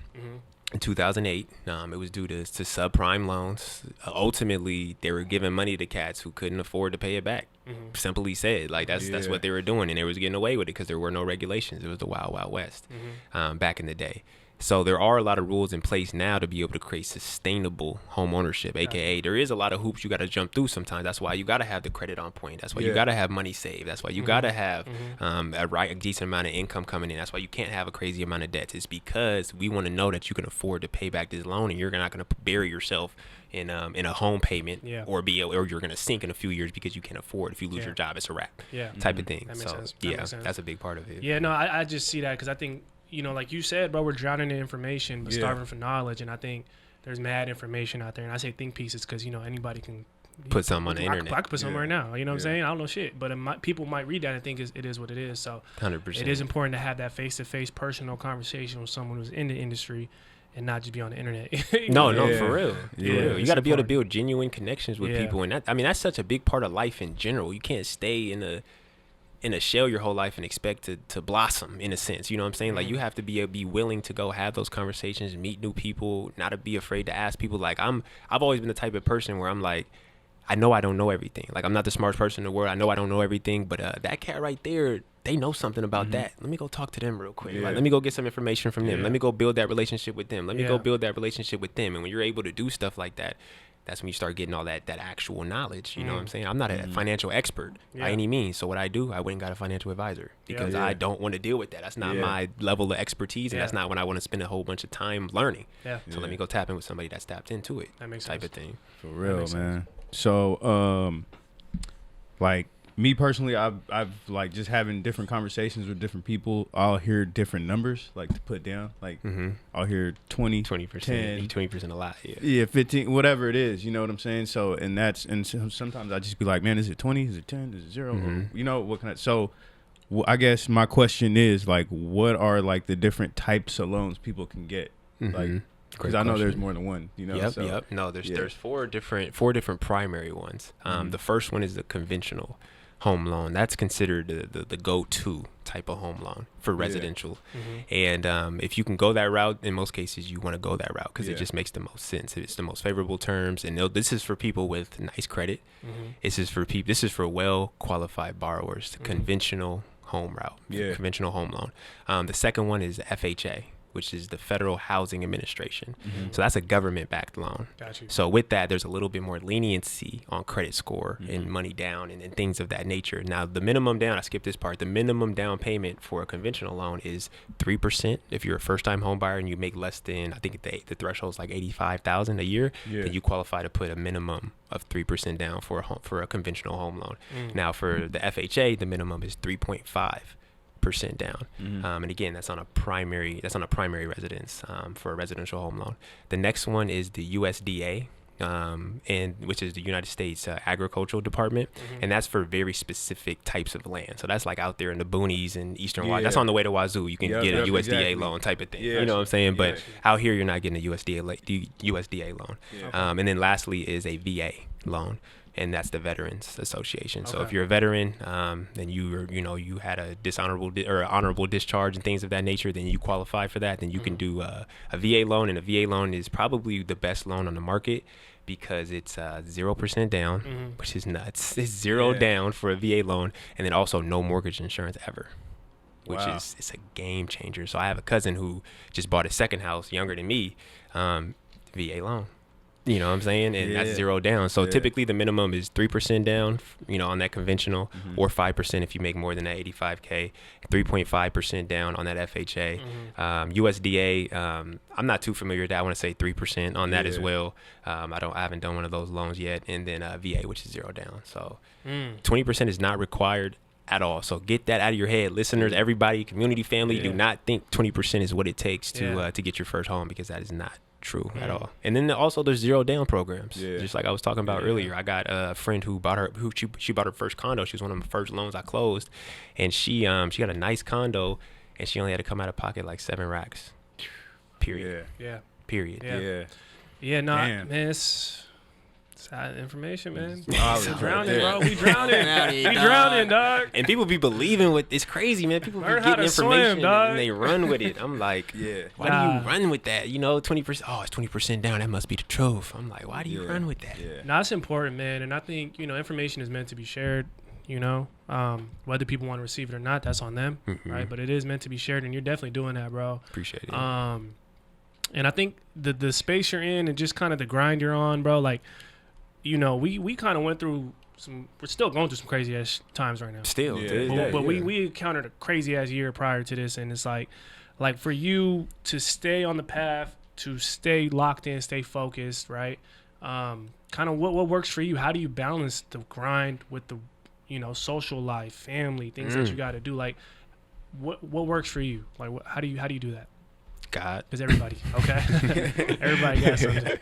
[SPEAKER 1] in 2008. It was due to subprime loans. Ultimately, they were giving money to cats who couldn't afford to pay it back. Simply said, like, that's what they were doing, and they was getting away with it because there were no regulations. It was the Wild Wild West back in the day. So there are a lot of rules in place now to be able to create sustainable home ownership, aka there is a lot of hoops you got to jump through sometimes. That's why you got to have the credit on point. That's why you got to have money saved. That's why you got to have a decent amount of income coming in. That's why you can't have a crazy amount of debts. It's because we want to know that you can afford to pay back this loan, and you're not going to bury yourself in a home payment or you're going to sink in a few years because you can't afford. If you lose your job, it's a wrap. Type of thing.
[SPEAKER 2] That makes sense.
[SPEAKER 1] That's a big part of it.
[SPEAKER 2] Yeah, no, I just see that because I think, you know, like you said, bro, we're drowning in information but starving for knowledge, and I think there's mad information out there. And I say think pieces because, you know, anybody can
[SPEAKER 1] put something on the internet.
[SPEAKER 2] I could put something right now. You know what I'm saying? I don't know shit, but people might read that and think it is what it is. So
[SPEAKER 1] 100%.
[SPEAKER 2] It is important to have that face-to-face personal conversation with someone who's in the industry and not just be on the internet.
[SPEAKER 1] No, for real. You got to be able to build genuine connections with people, and that's such a big part of life in general. You can't stay in a shell your whole life and expect to blossom, in a sense. You know what I'm saying? Like, you have to be willing to go have those conversations, meet new people, not to be afraid to ask people. Like, I've always been the type of person where I'm like, I know I don't know everything. Like, I'm not the smartest person in the world. I know I don't know everything, but that cat right there, they know something about that. Let me go talk to them real quick. Like, let me go get some information from them. Let me go build that relationship with them. Let me go build that relationship with them. And when you're able to do stuff like that, that's when you start getting all that actual knowledge. You know what I'm saying? I'm not a financial expert by any means. So what I do, I went and got a financial advisor because I don't want to deal with that. That's not my level of expertise, and that's not when I want to spend a whole bunch of time learning. So let me go tap in with somebody that's tapped into it.
[SPEAKER 2] That makes
[SPEAKER 1] type
[SPEAKER 2] sense.
[SPEAKER 1] of thing.
[SPEAKER 3] For real, man. So, like, me personally, I've like just having different conversations with different people. I'll hear different numbers like to put down. Like I'll hear 20%,
[SPEAKER 1] 20% a lot.
[SPEAKER 3] Yeah, 15, whatever it is. You know what I'm saying? So sometimes I just be like, man, is it 20? Is it 10? Is it 0? Or, you know what kind of? So I guess my question is like, what are like the different types of loans people can get? Like, because I know there's more than one, you know.
[SPEAKER 1] Yep. No, there's four different primary ones. The first one is the conventional home loan. That's considered the go-to type of home loan for residential. And if you can go that route, in most cases you want to go that route because it just makes the most sense. It's the most favorable terms, and this is for people with nice credit. This is for well qualified borrowers. The conventional home route, conventional home loan. The second one is the FHA, which is the Federal Housing Administration. So that's a government-backed loan.
[SPEAKER 2] Got you.
[SPEAKER 1] So with that, there's a little bit more leniency on credit score and money down and things of that nature. Now, the minimum down, I skipped this part, the minimum down payment for a conventional loan is 3%. If you're a first-time home buyer and you make less than, I think the threshold is like $85,000 a year, then you qualify to put a minimum of 3% down for a conventional home loan. Now, for the FHA, the minimum is 3.5% down, and again, that's on a primary residence for a residential home loan. The next one is the USDA, and which is the United States Agricultural Department, and that's for very specific types of land. So that's like out there in the boonies and eastern Washington. That's on the way to Wazoo. You can get a USDA loan type of thing. You know what I'm saying? But out here, you're not getting a USDA loan. And then lastly is a VA loan. And that's the Veterans Association. So if you're a veteran, then you had a dishonorable or honorable discharge and things of that nature, then you qualify for that. Then you can do a VA loan, and a VA loan is probably the best loan on the market because it's 0% down, which is nuts. It's zero down for a VA loan, and then also no mortgage insurance ever, which is it's a game changer. So I have a cousin who just bought his second house, younger than me, VA loan. You know what I'm saying? And that's zero down. So typically the minimum is 3% down, on that conventional, or 5% if you make more than that 85K, 3.5% down on that FHA. USDA, I'm not too familiar with that. I want to say 3% on that as well. I haven't done one of those loans yet. And then VA, which is zero down. So 20% is not required at all. So get that out of your head, listeners, everybody, community, family. Do not think 20% is what it takes to get your first home, because that is not true at all. And then also there's zero down programs, just like I was talking about earlier. I got a friend who bought her first condo. She was one of my first loans I closed, and she got a nice condo, and she only had to come out of pocket like 7 racks. Period. Period.
[SPEAKER 2] Man, it's sad information, man. We're drowning, bro. We drowning, dog.
[SPEAKER 1] And people be believing what it's crazy, man. People be getting information and they run with it. I'm like, why do you run with that? 20%. Oh, it's 20% down. That must be the truth. I'm like, why do you run with that?
[SPEAKER 2] No, that's important, man. And I think information is meant to be shared. Whether people want to receive it or not, that's on them, right? But it is meant to be shared, and you're definitely doing that, bro.
[SPEAKER 1] Appreciate it.
[SPEAKER 2] And I think the space you're in and just kind of the grind you're on, bro, like. We kind of went through we're still going through some crazy ass times right now.
[SPEAKER 1] Still.
[SPEAKER 2] But we encountered a crazy ass year prior to this, and it's like for you to stay on the path, to stay locked in, stay focused, right? Kind of what works for you? How do you balance the grind with the, social life, family, things that you got to do? Like, what works for you? Like, how do you do that?
[SPEAKER 1] God,
[SPEAKER 2] because everybody everybody got something.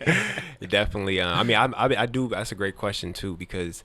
[SPEAKER 1] Definitely. I do. That's a great question too, because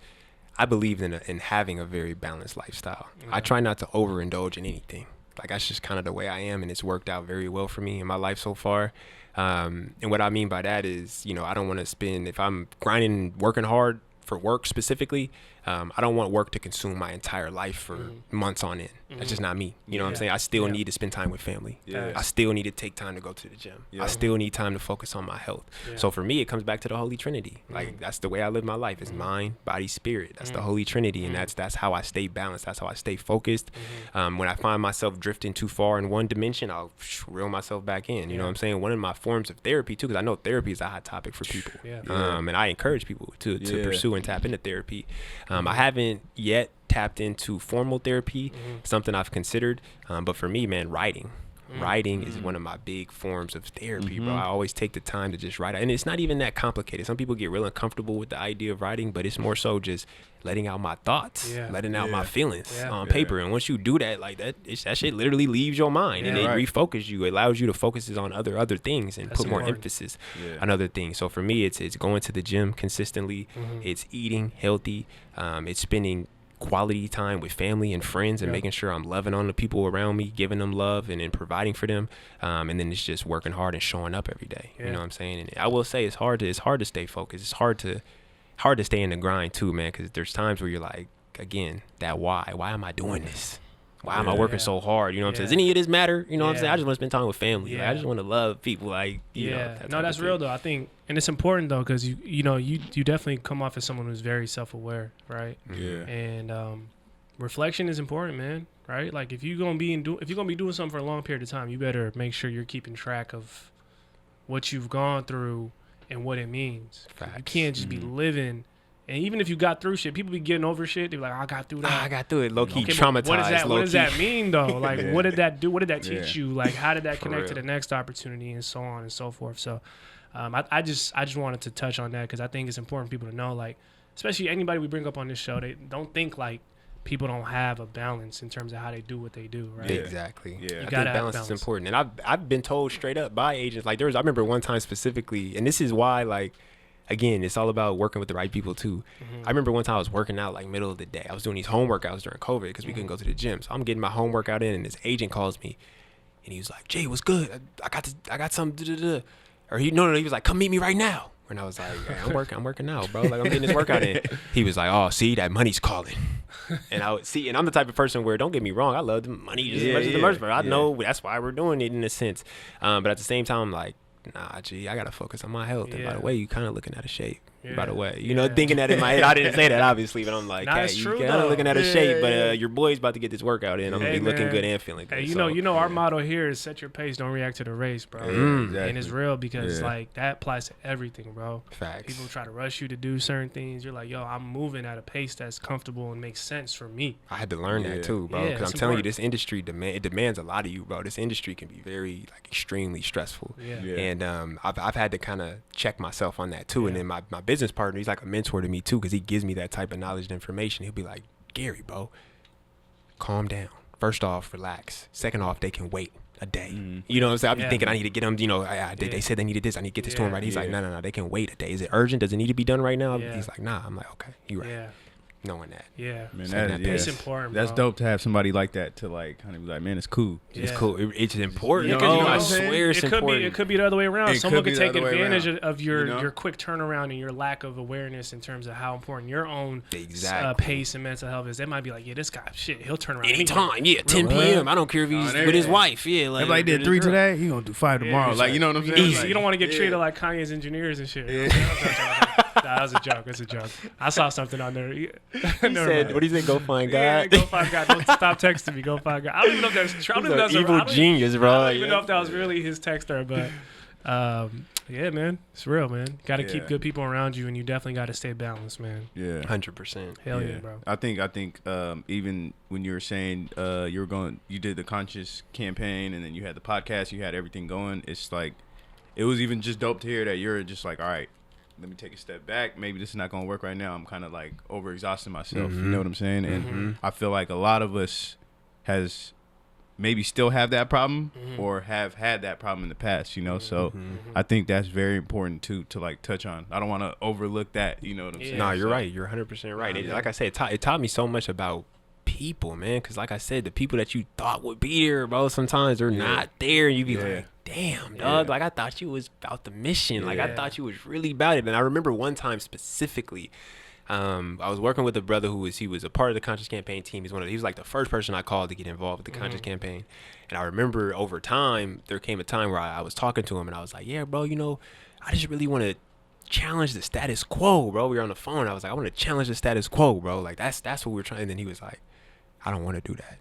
[SPEAKER 1] I believe in having a very balanced lifestyle. I try not to overindulge in anything. Like, that's just kind of the way I am, and it's worked out very well for me in my life so far. And what I mean by that is, I don't want to spend, if I'm grinding, working hard for work specifically, I don't want work to consume my entire life for months on end. That's just not me. You know what I'm saying? I still need to spend time with family. I still need to take time to go to the gym. I still need time to focus on my health. So for me, it comes back to the Holy Trinity. Like, that's the way I live my life. It's mind, body, spirit. That's the Holy Trinity, and that's how I stay balanced. That's how I stay focused. When I find myself drifting too far in one dimension, I'll reel myself back in. You know what I'm saying? One of my forms of therapy too, because I know therapy is a hot topic for people. And I encourage people to pursue and tap into therapy. I haven't yet tapped into formal therapy, something I've considered. But for me, man, writing is one of my big forms of therapy, bro. I always take the time to just write. And it's not even that complicated. Some people get real uncomfortable with the idea of writing, but it's more so just letting out my thoughts, letting out my feelings on paper. And once you do that, like that shit literally leaves your mind, and it refocuses you. It allows you to focus on other things and put more emphasis on other things. So for me, it's going to the gym consistently. It's eating healthy. It's spending quality time with family and friends and making sure I'm loving on the people around me, giving them love and then providing for them. And then it's just working hard and showing up every day. You know what I'm saying? And I will say it's hard to stay focused. It's hard to stay in the grind too, man, because there's times where you're like, again, that why am I doing this? Why am I working so hard? You know what I'm saying? Does any of this matter? You know what I'm saying? I just want to spend time with family. Like, I just want to love people. Like, you know,
[SPEAKER 2] that's real though. I think, and it's important though, because you definitely come off as someone who's very self-aware, right?
[SPEAKER 3] Yeah.
[SPEAKER 2] And reflection is important, man. Right? Like, if you're gonna be doing something for a long period of time, you better make sure you're keeping track of what you've gone through and what it means.
[SPEAKER 1] Facts.
[SPEAKER 2] You can't just be living. And even if you got through shit, people be getting over shit. They be like, I got through that.
[SPEAKER 1] I got through it. Low key
[SPEAKER 2] traumatized. What does that mean though? Like, what did that do? What did that teach you? Like, how did that connect to the next opportunity, and so on and so forth? So, I just wanted to touch on that because I think it's important for people to know, like, especially anybody we bring up on this show, they don't think like people don't have a balance in terms of how they do what they do, right?
[SPEAKER 1] Exactly.
[SPEAKER 2] You
[SPEAKER 1] I think
[SPEAKER 2] gotta
[SPEAKER 1] balance is important. And I've been told straight up by agents, like I remember one time specifically, and this is why, like, again, it's all about working with the right people too. I remember one time I was working out like middle of the day. I was doing these home workouts during COVID because we couldn't go to the gym. So I'm getting my home workout in, and this agent calls me, and he was like, "Jay, what's good? I got some." Or he was like, "Come meet me right now." And I was like, hey, I'm working out, bro. Like, I'm getting this workout in. He was like, "Oh, see, that money's calling." And and I'm the type of person where, don't get me wrong, I love the money just as much as the merch, but I know that's why we're doing it in a sense. But at the same time, I'm like, nah, G, I gotta focus on my health. And by the way, you kind of looking at a shape. By the way, you know, thinking that in my head. I didn't say that obviously, but I'm like, hey, you kind of looking at a shape, but your boy's about to get this workout in. I'm gonna be looking good and feeling good.
[SPEAKER 2] Hey, you know, our motto here is set your pace, don't react to the race, bro.
[SPEAKER 3] Exactly.
[SPEAKER 2] And it's real because like that applies to everything, bro.
[SPEAKER 1] Facts.
[SPEAKER 2] People try to rush you to do certain things. You're like, yo, I'm moving at a pace that's comfortable and makes sense for me.
[SPEAKER 1] I had to learn that too, bro. Because I'm telling you, this industry demands a lot of you, bro. This industry can be very like extremely stressful. And I've had to kind of check myself on that too. And then my business partner, he's like a mentor to me too, because he gives me that type of knowledge and information. He'll be like, Gary, bro, calm down. First off, relax. Second off, they can wait a day. You know what I'm saying? I'll be thinking I need to get them, you know, they said they needed this. I need to get this to them right. He's like, no, they can wait a day. Is it urgent? Does it need to be done right now? He's like, nah. I'm like, okay, you're right. Knowing that.
[SPEAKER 3] Man,
[SPEAKER 2] it's important,
[SPEAKER 3] That's
[SPEAKER 2] bro.
[SPEAKER 3] dope to have somebody like that to like kind of be like, man, it's cool.
[SPEAKER 1] It's cool. It's important.
[SPEAKER 3] You know
[SPEAKER 1] I swear it's important.
[SPEAKER 2] It could be the other way around. Someone could take advantage of
[SPEAKER 3] your
[SPEAKER 2] your quick turnaround and your lack of awareness in terms of how important your own pace and mental health is. They might be like, yeah, this guy, shit, he'll turn around
[SPEAKER 1] anytime. 10 p.m. I don't care if he's with his wife. Yeah, like,
[SPEAKER 3] if I did 3 today, he gonna do 5 tomorrow. Like, you know what I'm saying?
[SPEAKER 2] Easy.
[SPEAKER 3] Like,
[SPEAKER 2] you don't want to get treated like Kanye's engineers and shit. Nah, that was a joke. That's a joke. I saw something on there.
[SPEAKER 1] He said, what do you think? Go find God.
[SPEAKER 2] Yeah, go find God. Don't stop texting me. Go find God. I don't even know if that's true.
[SPEAKER 1] Evil genius, bro.
[SPEAKER 2] I don't even know if that was really his texter, but yeah, man, it's real, man. Got to keep good people around you, and you definitely got to stay balanced, man.
[SPEAKER 1] 100%.
[SPEAKER 2] Hell yeah, bro.
[SPEAKER 3] I think even when you were saying you did the conscious campaign, and then you had the podcast, you had everything going. It's like it was even just dope to hear that you're just like, all right, let me take a step back. Maybe this is not going to work right now. I'm kind of like overexhausting myself. You know what I'm saying? And I feel like a lot of us has maybe still have that problem or have had that problem in the past, you know? So I think that's very important to like touch on. I don't want to overlook that. You know what I'm saying?
[SPEAKER 1] No, you're right. You're 100% right. Like I said, it taught me so much about people, man. Because like I said, the people that you thought would be there, bro, sometimes they're not there. And you be like, damn, dog. Like, I thought you was about the mission. Like, I thought you was really about it. And I remember one time specifically, I was working with a brother he was a part of the Conscious Campaign team. He was like the first person I called to get involved with the Conscious Campaign. And I remember over time, there came a time where I was talking to him, and I was like, yeah, bro, you know, I just really want to challenge the status quo, bro. We were on the phone. I was like, I want to challenge the status quo, bro. Like, that's what we're trying. And then he was like, I don't want to do that.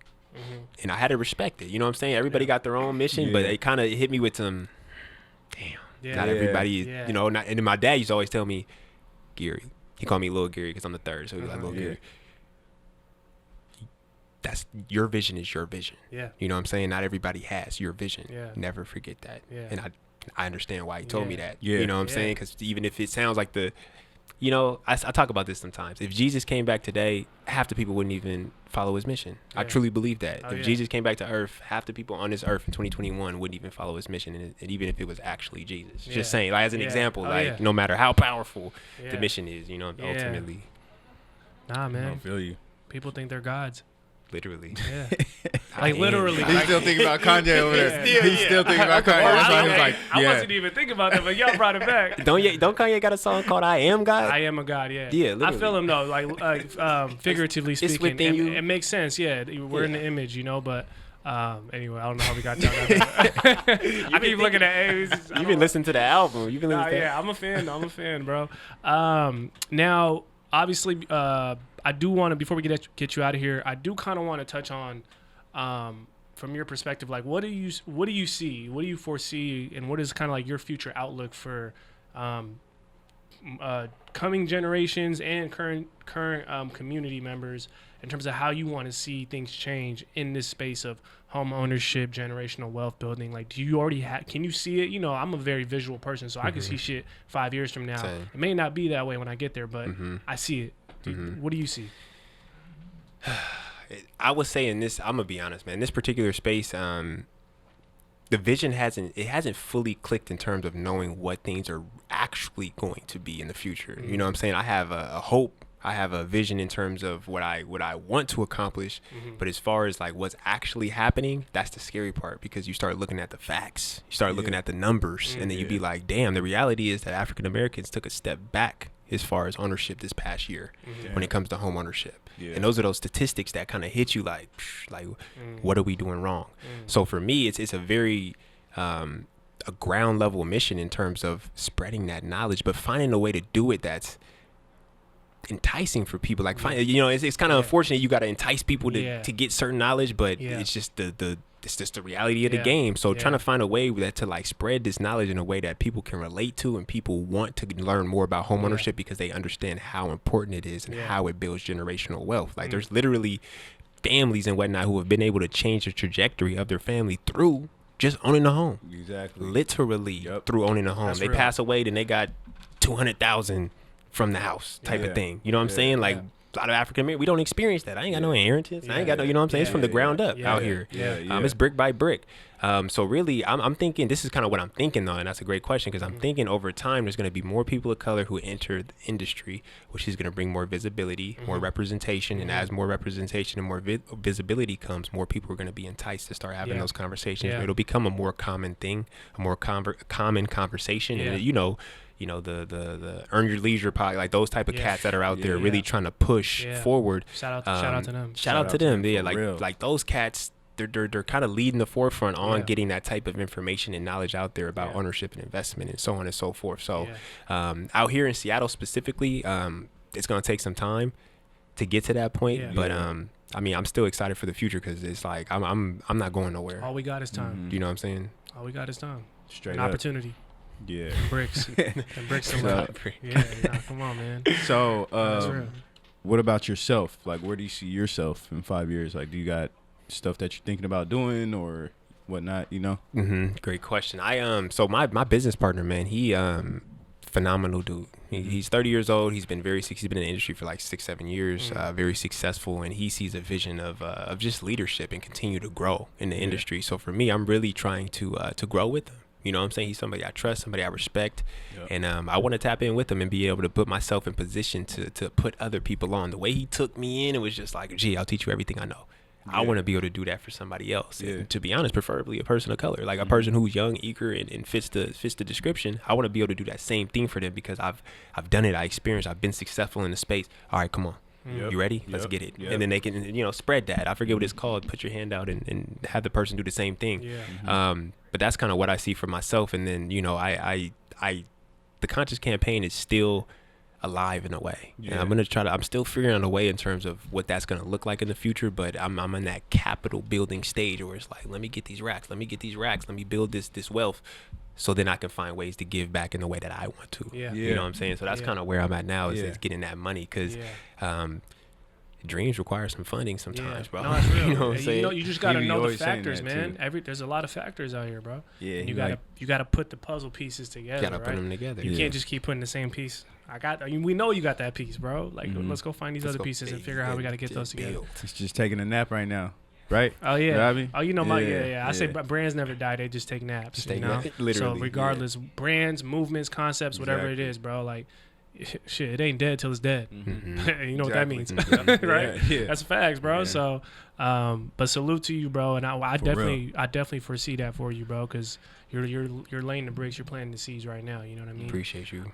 [SPEAKER 1] And I had to respect it. You know what I'm saying? Everybody got their own mission, but it kind of hit me with some, damn, not everybody, you know, and then my dad used to always tell me, Gary, he called me Little Gary because I'm the third. So he was like, Little Gary, that's your vision is your vision. You know what I'm saying? Not everybody has your vision. Never forget that. And I understand why he told me that. You know what I'm saying? Because even if it sounds like you know, I talk about this sometimes. If Jesus came back today, half the people wouldn't even follow his mission. I truly believe that. If Jesus came back to earth, half the people on this earth in 2021 wouldn't even follow his mission, and even if it was actually Jesus. Just saying, like, as an example, no matter how powerful the mission is, you know, ultimately.
[SPEAKER 2] Nah, man.
[SPEAKER 3] I feel you.
[SPEAKER 2] People think they're gods.
[SPEAKER 1] Literally.
[SPEAKER 2] Yeah. Like literally.
[SPEAKER 3] He's still thinking about Kanye over there. He's still thinking about Kanye. That's why he's like,
[SPEAKER 2] I wasn't even thinking about that, but y'all brought it back.
[SPEAKER 1] Don't Kanye got a song called "I Am God"?
[SPEAKER 2] I am a god. Yeah.
[SPEAKER 1] Yeah. Literally.
[SPEAKER 2] I feel him though. Like figuratively speaking,
[SPEAKER 1] within you.
[SPEAKER 2] It makes sense. Yeah. We're in the image, you know. But anyway, I don't know how we got down that. I keep looking at A's.
[SPEAKER 1] You've been listening to the album. You've been listening.
[SPEAKER 2] Yeah, I'm a fan, bro. Now, obviously, I do want to, before we get you out of here, I do kind of want to touch on, from your perspective, like what do you see, what do you foresee, and what is kind of like your future outlook for coming generations and current community members in terms of how you want to see things change in this space of home ownership, generational wealth building? Like, do you already can you see it? You know, I'm a very visual person, so I can see shit 5 years from now.
[SPEAKER 1] Same.
[SPEAKER 2] It may not be that way when I get there, but I see it. What do you see?
[SPEAKER 1] I would say in this, I'm gonna be honest, man. In this particular space, the vision hasn't fully clicked in terms of knowing what things are actually going to be in the future. You know what I'm saying? I have a hope. I have a vision in terms of what I want to accomplish, but as far as like what's actually happening, that's the scary part, because you start looking at the facts, you start looking at the numbers, and then you be like, damn, the reality is that African Americans took a step back as far as ownership this past year when it comes to home ownership. And those are those statistics that kind of hit you like what are we doing wrong? So for me, it's a very a ground level mission in terms of spreading that knowledge, but finding a way to do it that's enticing for people. Like, it's kind of unfortunate you got to entice people to get certain knowledge, but it's just it's just the reality of the game. So trying to find a way to like spread this knowledge in a way that people can relate to and people want to learn more about home ownership because they understand how important it is and how it builds generational wealth. Like there's literally families and whatnot who have been able to change the trajectory of their family through just owning a home.
[SPEAKER 3] Exactly.
[SPEAKER 1] Literally through owning a home.
[SPEAKER 2] That's
[SPEAKER 1] they
[SPEAKER 2] real.
[SPEAKER 1] pass away, then they got 200,000 from the house type of thing. You know what I'm saying? Like a lot of African Americans, we don't experience that. I ain't got no inheritance. I ain't got no, you know what I'm saying? It's from the ground up out here. It's brick by brick. So really, I'm thinking, this is kind of what I'm thinking though, and that's a great question, because I'm thinking over time there's going to be more people of color who enter the industry, which is going to bring more visibility, more representation, and as more representation and more visibility comes, more people are going to be enticed to start having those conversations. It'll become a more common thing, a more common conversation, and the Earn Your Leisure pod, like those type of cats that are out there really trying to push forward.
[SPEAKER 2] Shout out to them.
[SPEAKER 1] Shout out to them. Yeah,
[SPEAKER 3] real.
[SPEAKER 1] like those cats, they're kind of leading the forefront on getting that type of information and knowledge out there about ownership and investment and so on and so forth. So out here in Seattle specifically, it's going to take some time to get to that point, but I mean, I'm still excited for the future, because it's like I'm not going nowhere.
[SPEAKER 2] All we got is time.
[SPEAKER 1] You know what I'm saying?
[SPEAKER 2] All we got is time.
[SPEAKER 3] Straight
[SPEAKER 2] An
[SPEAKER 3] up.
[SPEAKER 2] opportunity.
[SPEAKER 3] Yeah.
[SPEAKER 2] Bricks. And bricks and love. Come on, man.
[SPEAKER 3] So, what about yourself? Like, where do you see yourself in 5 years? Like, do you got stuff that you're thinking about doing or whatnot, you know?
[SPEAKER 1] Great question. So my business partner, man, he phenomenal dude. He's 30 years old. He's been in the industry for like 6-7 years, very successful, and he sees a vision of just leadership and continue to grow in the industry. So for me, I'm really trying to grow with him. You know what I'm saying? He's somebody I trust, somebody I respect, and I want to tap in with him and be able to put myself in position to put other people on. The way he took me in, it was just like, gee, I'll teach you everything I know. I want to be able to do that for somebody else. And to be honest, preferably a person of color, like a person who's young, eager, and fits the description. I want to be able to do that same thing for them, because I've done it. I experienced. I've been successful in the space. All right, come on. You ready? Let's get it. And then they can, spread that. I forget what it's called. Put your hand out and have the person do the same thing. But that's kind of what I see for myself. And then, the conscious campaign is still alive in a way. And I'm going to I'm still figuring out a way in terms of what that's going to look like in the future. But I'm in that capital building stage where it's like, let me get these racks. Let me build this wealth. So then I can find ways to give back in the way that I want to. You know what I'm saying? So that's kind of where I'm at now, is getting that money, because dreams require some funding sometimes, bro.
[SPEAKER 2] No, it's real.
[SPEAKER 1] You know what I'm saying?
[SPEAKER 2] You just got to know the factors, man. There's a lot of factors out here, bro. And you got to put the puzzle pieces together,
[SPEAKER 1] Gotta put them together.
[SPEAKER 2] You can't just keep putting the same piece. We know you got that piece, bro. Like, let's go find these other pieces and figure out how we got to get those together.
[SPEAKER 3] It's just taking a nap right now. Right?
[SPEAKER 2] Oh, yeah.
[SPEAKER 3] You know what I mean?
[SPEAKER 2] Oh, I say brands never die. They just take naps.
[SPEAKER 1] Literally.
[SPEAKER 2] So regardless, brands, movements, concepts, whatever it is, bro, like, shit, it ain't dead till it's dead.
[SPEAKER 1] Mm-hmm.
[SPEAKER 2] You know what that means,
[SPEAKER 3] Exactly.
[SPEAKER 2] right?
[SPEAKER 3] Yeah.
[SPEAKER 2] That's facts, bro.
[SPEAKER 3] Yeah.
[SPEAKER 2] So, but salute to you, bro. And I definitely foresee that for you, bro, because you're laying the bricks, you're planting the seeds right now. You know what I mean?
[SPEAKER 1] Appreciate you.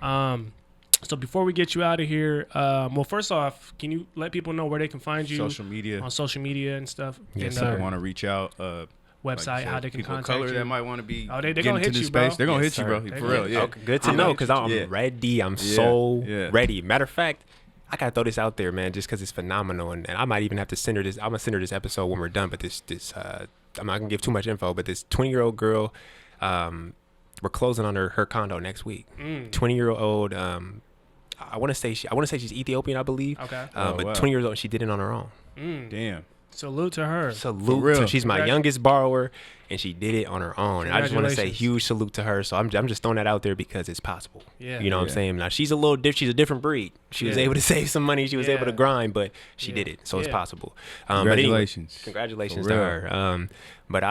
[SPEAKER 2] So before we get you out of here, well, first off, can you let people know where they can find you
[SPEAKER 3] Social media.
[SPEAKER 2] on social media and stuff?
[SPEAKER 1] Yes,
[SPEAKER 2] and,
[SPEAKER 1] sir.
[SPEAKER 3] Want to reach out.
[SPEAKER 2] Website, how they can
[SPEAKER 3] people of
[SPEAKER 2] contact
[SPEAKER 3] color
[SPEAKER 2] you.
[SPEAKER 3] that might want to be.
[SPEAKER 2] Oh, they
[SPEAKER 3] get
[SPEAKER 2] gonna
[SPEAKER 3] into
[SPEAKER 2] hit
[SPEAKER 3] this
[SPEAKER 2] you, bro.
[SPEAKER 3] space. They're gonna
[SPEAKER 1] Yes,
[SPEAKER 3] hit you,
[SPEAKER 1] sir.
[SPEAKER 3] bro.
[SPEAKER 2] They
[SPEAKER 3] For
[SPEAKER 2] gonna
[SPEAKER 3] real.
[SPEAKER 2] hit
[SPEAKER 3] Yeah.
[SPEAKER 1] Okay, good to
[SPEAKER 3] I'm
[SPEAKER 1] know
[SPEAKER 3] gonna
[SPEAKER 1] because
[SPEAKER 3] hit
[SPEAKER 1] I'm
[SPEAKER 3] you. Yeah.
[SPEAKER 1] ready. I'm so
[SPEAKER 3] Yeah.
[SPEAKER 1] ready. Matter of fact, I gotta throw this out there, man, just because it's phenomenal, and I might even have to send her this. I'm gonna send her this episode when we're done. But this I'm not gonna give too much info. But this 20-year-old girl, we're closing on her condo next week. 20-year-old. I want to say she's Ethiopian, I believe.
[SPEAKER 2] Okay.
[SPEAKER 3] Oh,
[SPEAKER 1] But
[SPEAKER 3] wow.
[SPEAKER 1] 20 years old, she did it on her own.
[SPEAKER 3] Damn.
[SPEAKER 2] Salute to her.
[SPEAKER 1] Salute.
[SPEAKER 3] real.
[SPEAKER 1] So she's my youngest borrower, and she did it on her own. And I just want to say
[SPEAKER 2] Congratulations.
[SPEAKER 1] huge salute to her. So I'm just throwing that out there because it's possible.
[SPEAKER 2] Yeah.
[SPEAKER 1] You know what I'm
[SPEAKER 3] Yeah.
[SPEAKER 1] saying? Now she's she's a different breed. She was
[SPEAKER 2] Yeah.
[SPEAKER 1] able to save some money. She was able to
[SPEAKER 2] Yeah.
[SPEAKER 1] grind, but she
[SPEAKER 2] Yeah.
[SPEAKER 1] did it. So it's
[SPEAKER 2] Yeah.
[SPEAKER 1] possible.
[SPEAKER 3] Congratulations.
[SPEAKER 1] Congratulations
[SPEAKER 3] For
[SPEAKER 1] to
[SPEAKER 3] real.
[SPEAKER 1] her. But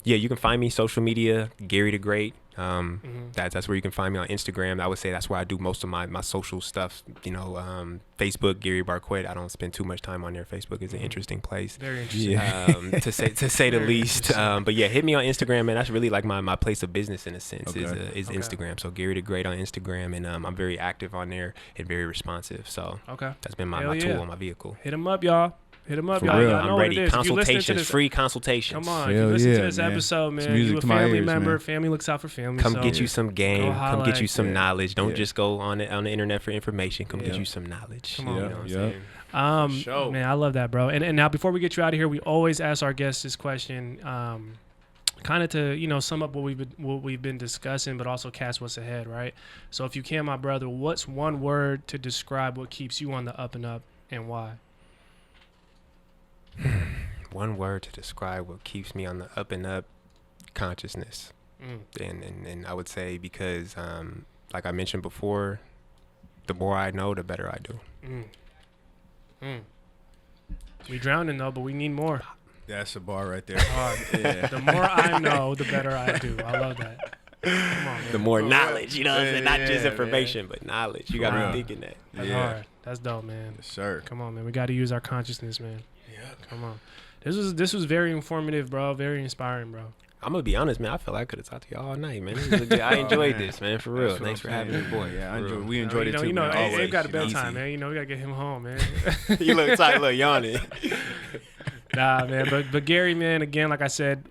[SPEAKER 1] you can find me social media, Gary the Great. That's where you can find me on Instagram. I would say that's where I do most of my social stuff. You know, Facebook, Gary Barquet. I don't spend too much time on there. Facebook is an interesting place.
[SPEAKER 2] Very interesting.
[SPEAKER 3] Yeah.
[SPEAKER 1] To say the
[SPEAKER 2] Very
[SPEAKER 1] least.
[SPEAKER 2] interesting.
[SPEAKER 1] But yeah, hit me on Instagram, man. That's really like my place of business in a sense.
[SPEAKER 3] Okay.
[SPEAKER 1] Is
[SPEAKER 2] Okay.
[SPEAKER 1] Instagram. So Gary the Great on Instagram, and I'm very active on there and very responsive. So
[SPEAKER 2] Okay.
[SPEAKER 1] that's been my
[SPEAKER 2] Hell yeah.
[SPEAKER 1] tool on my vehicle.
[SPEAKER 2] Hit him up, y'all. Hit him up,
[SPEAKER 3] For
[SPEAKER 2] y'all.
[SPEAKER 3] real.
[SPEAKER 2] Y'all know
[SPEAKER 1] I'm
[SPEAKER 2] what
[SPEAKER 1] ready.
[SPEAKER 2] it is. If you listen to
[SPEAKER 1] Consultations,
[SPEAKER 2] this,
[SPEAKER 1] free consultations.
[SPEAKER 2] come on. If you
[SPEAKER 3] Hell
[SPEAKER 2] listen to
[SPEAKER 3] yeah,
[SPEAKER 2] this
[SPEAKER 3] man.
[SPEAKER 2] episode,
[SPEAKER 3] It's
[SPEAKER 2] man,
[SPEAKER 3] music
[SPEAKER 2] you a
[SPEAKER 3] to my
[SPEAKER 2] family
[SPEAKER 3] ears,
[SPEAKER 2] member.
[SPEAKER 3] man.
[SPEAKER 2] Family looks out for family.
[SPEAKER 1] Come
[SPEAKER 2] so
[SPEAKER 1] get you some game. Come get you some
[SPEAKER 3] Yeah.
[SPEAKER 1] knowledge. Don't
[SPEAKER 3] Yeah.
[SPEAKER 1] just go on the internet for information. Come get
[SPEAKER 2] Yeah.
[SPEAKER 1] you some knowledge.
[SPEAKER 2] Come on.
[SPEAKER 1] You
[SPEAKER 3] Yeah.
[SPEAKER 1] know what I'm
[SPEAKER 3] Yeah.
[SPEAKER 1] saying?
[SPEAKER 3] Sure.
[SPEAKER 2] Man, I love that, bro. And now before we get you out of here, we always ask our guests this question, kind of to sum up what we've been discussing, but also cast what's ahead, right? So if you can, my brother, what's one word to describe what keeps you on the up and up, and why?
[SPEAKER 1] One word to describe what keeps me on the up and up: consciousness. And I would say because, like I mentioned before, the more I know, the better I do.
[SPEAKER 2] We drowning though, but we need more.
[SPEAKER 3] That's a bar right there.
[SPEAKER 2] Yeah. The more I know, the better I do. I love that. Come on, man.
[SPEAKER 1] The more knowledge, you know what I'm saying? Not just
[SPEAKER 3] Yeah,
[SPEAKER 1] information, but knowledge. You got to
[SPEAKER 3] real.
[SPEAKER 1] be thinking that.
[SPEAKER 2] That's
[SPEAKER 3] Yeah.
[SPEAKER 2] hard. That's dope, man.
[SPEAKER 3] Yes, sir.
[SPEAKER 2] Come on, man. We got to use our consciousness, man.
[SPEAKER 3] Yeah.
[SPEAKER 2] Come on. This was very informative, bro. Very inspiring, bro.
[SPEAKER 1] I'm going to be honest, man. I feel like I could have talked to y'all all night, man. I enjoyed this, man, for real.
[SPEAKER 3] That's what
[SPEAKER 1] Thanks
[SPEAKER 3] I'm
[SPEAKER 1] for having me,
[SPEAKER 3] saying.
[SPEAKER 1] boy.
[SPEAKER 3] Yeah,
[SPEAKER 1] For real.
[SPEAKER 3] we enjoyed it too.
[SPEAKER 2] You know,
[SPEAKER 3] man.
[SPEAKER 2] Abe
[SPEAKER 3] Always,
[SPEAKER 2] got a
[SPEAKER 3] you know.
[SPEAKER 2] bedtime, man. We got to get him home, man.
[SPEAKER 1] You look tight, look yawning.
[SPEAKER 2] Nah, man. But Gary, man, again, like I said,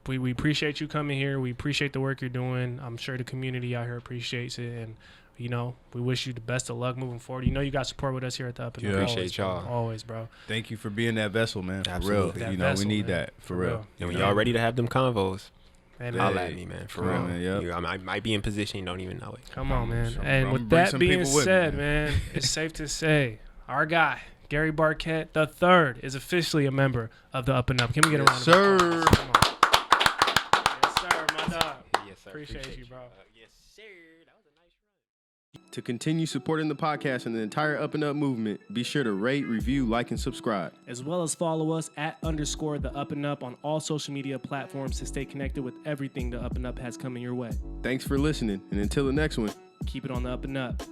[SPEAKER 2] we appreciate you coming here. We appreciate the work you're doing. I'm sure the community out here appreciates it, and we wish you the best of luck moving forward. You got support with us here at the Up and Up.
[SPEAKER 3] Yeah.
[SPEAKER 1] Appreciate
[SPEAKER 2] Always, bro.
[SPEAKER 1] y'all.
[SPEAKER 2] Always, bro.
[SPEAKER 3] Thank you for being that vessel, man. For
[SPEAKER 1] Absolutely.
[SPEAKER 3] real.
[SPEAKER 2] That
[SPEAKER 3] We
[SPEAKER 2] vessel,
[SPEAKER 3] need
[SPEAKER 2] man.
[SPEAKER 3] that. For real.
[SPEAKER 1] And when y'all ready to have them convos,
[SPEAKER 2] Hey,
[SPEAKER 3] Yeah.
[SPEAKER 2] man.
[SPEAKER 1] holla at me, man. For
[SPEAKER 3] Come
[SPEAKER 1] real.
[SPEAKER 3] on, man, yep.
[SPEAKER 1] I might be in position, you don't even know it.
[SPEAKER 2] Come on, man.
[SPEAKER 3] So
[SPEAKER 2] And
[SPEAKER 3] I'm
[SPEAKER 2] with
[SPEAKER 3] gonna bring
[SPEAKER 2] that
[SPEAKER 3] some
[SPEAKER 2] being
[SPEAKER 3] people with me,
[SPEAKER 2] said,
[SPEAKER 3] man.
[SPEAKER 2] man, it's safe to say our guy, Gary Barquet III, is officially a member of the Up and Up. Can we get a round of applause?
[SPEAKER 3] Sir.
[SPEAKER 2] Come on. Yes, sir, my dog.
[SPEAKER 1] Yes, sir.
[SPEAKER 2] Appreciate you, bro.
[SPEAKER 1] Yes, sir. That was a nice run.
[SPEAKER 4] To continue supporting the podcast and the entire Up and Up movement, be sure to rate, review, like, and subscribe.
[SPEAKER 2] As well as follow us at _the Up and Up on all social media platforms to stay connected with everything the Up and Up has coming your way.
[SPEAKER 4] Thanks for listening, and until the next one.
[SPEAKER 2] Keep it on the Up and Up.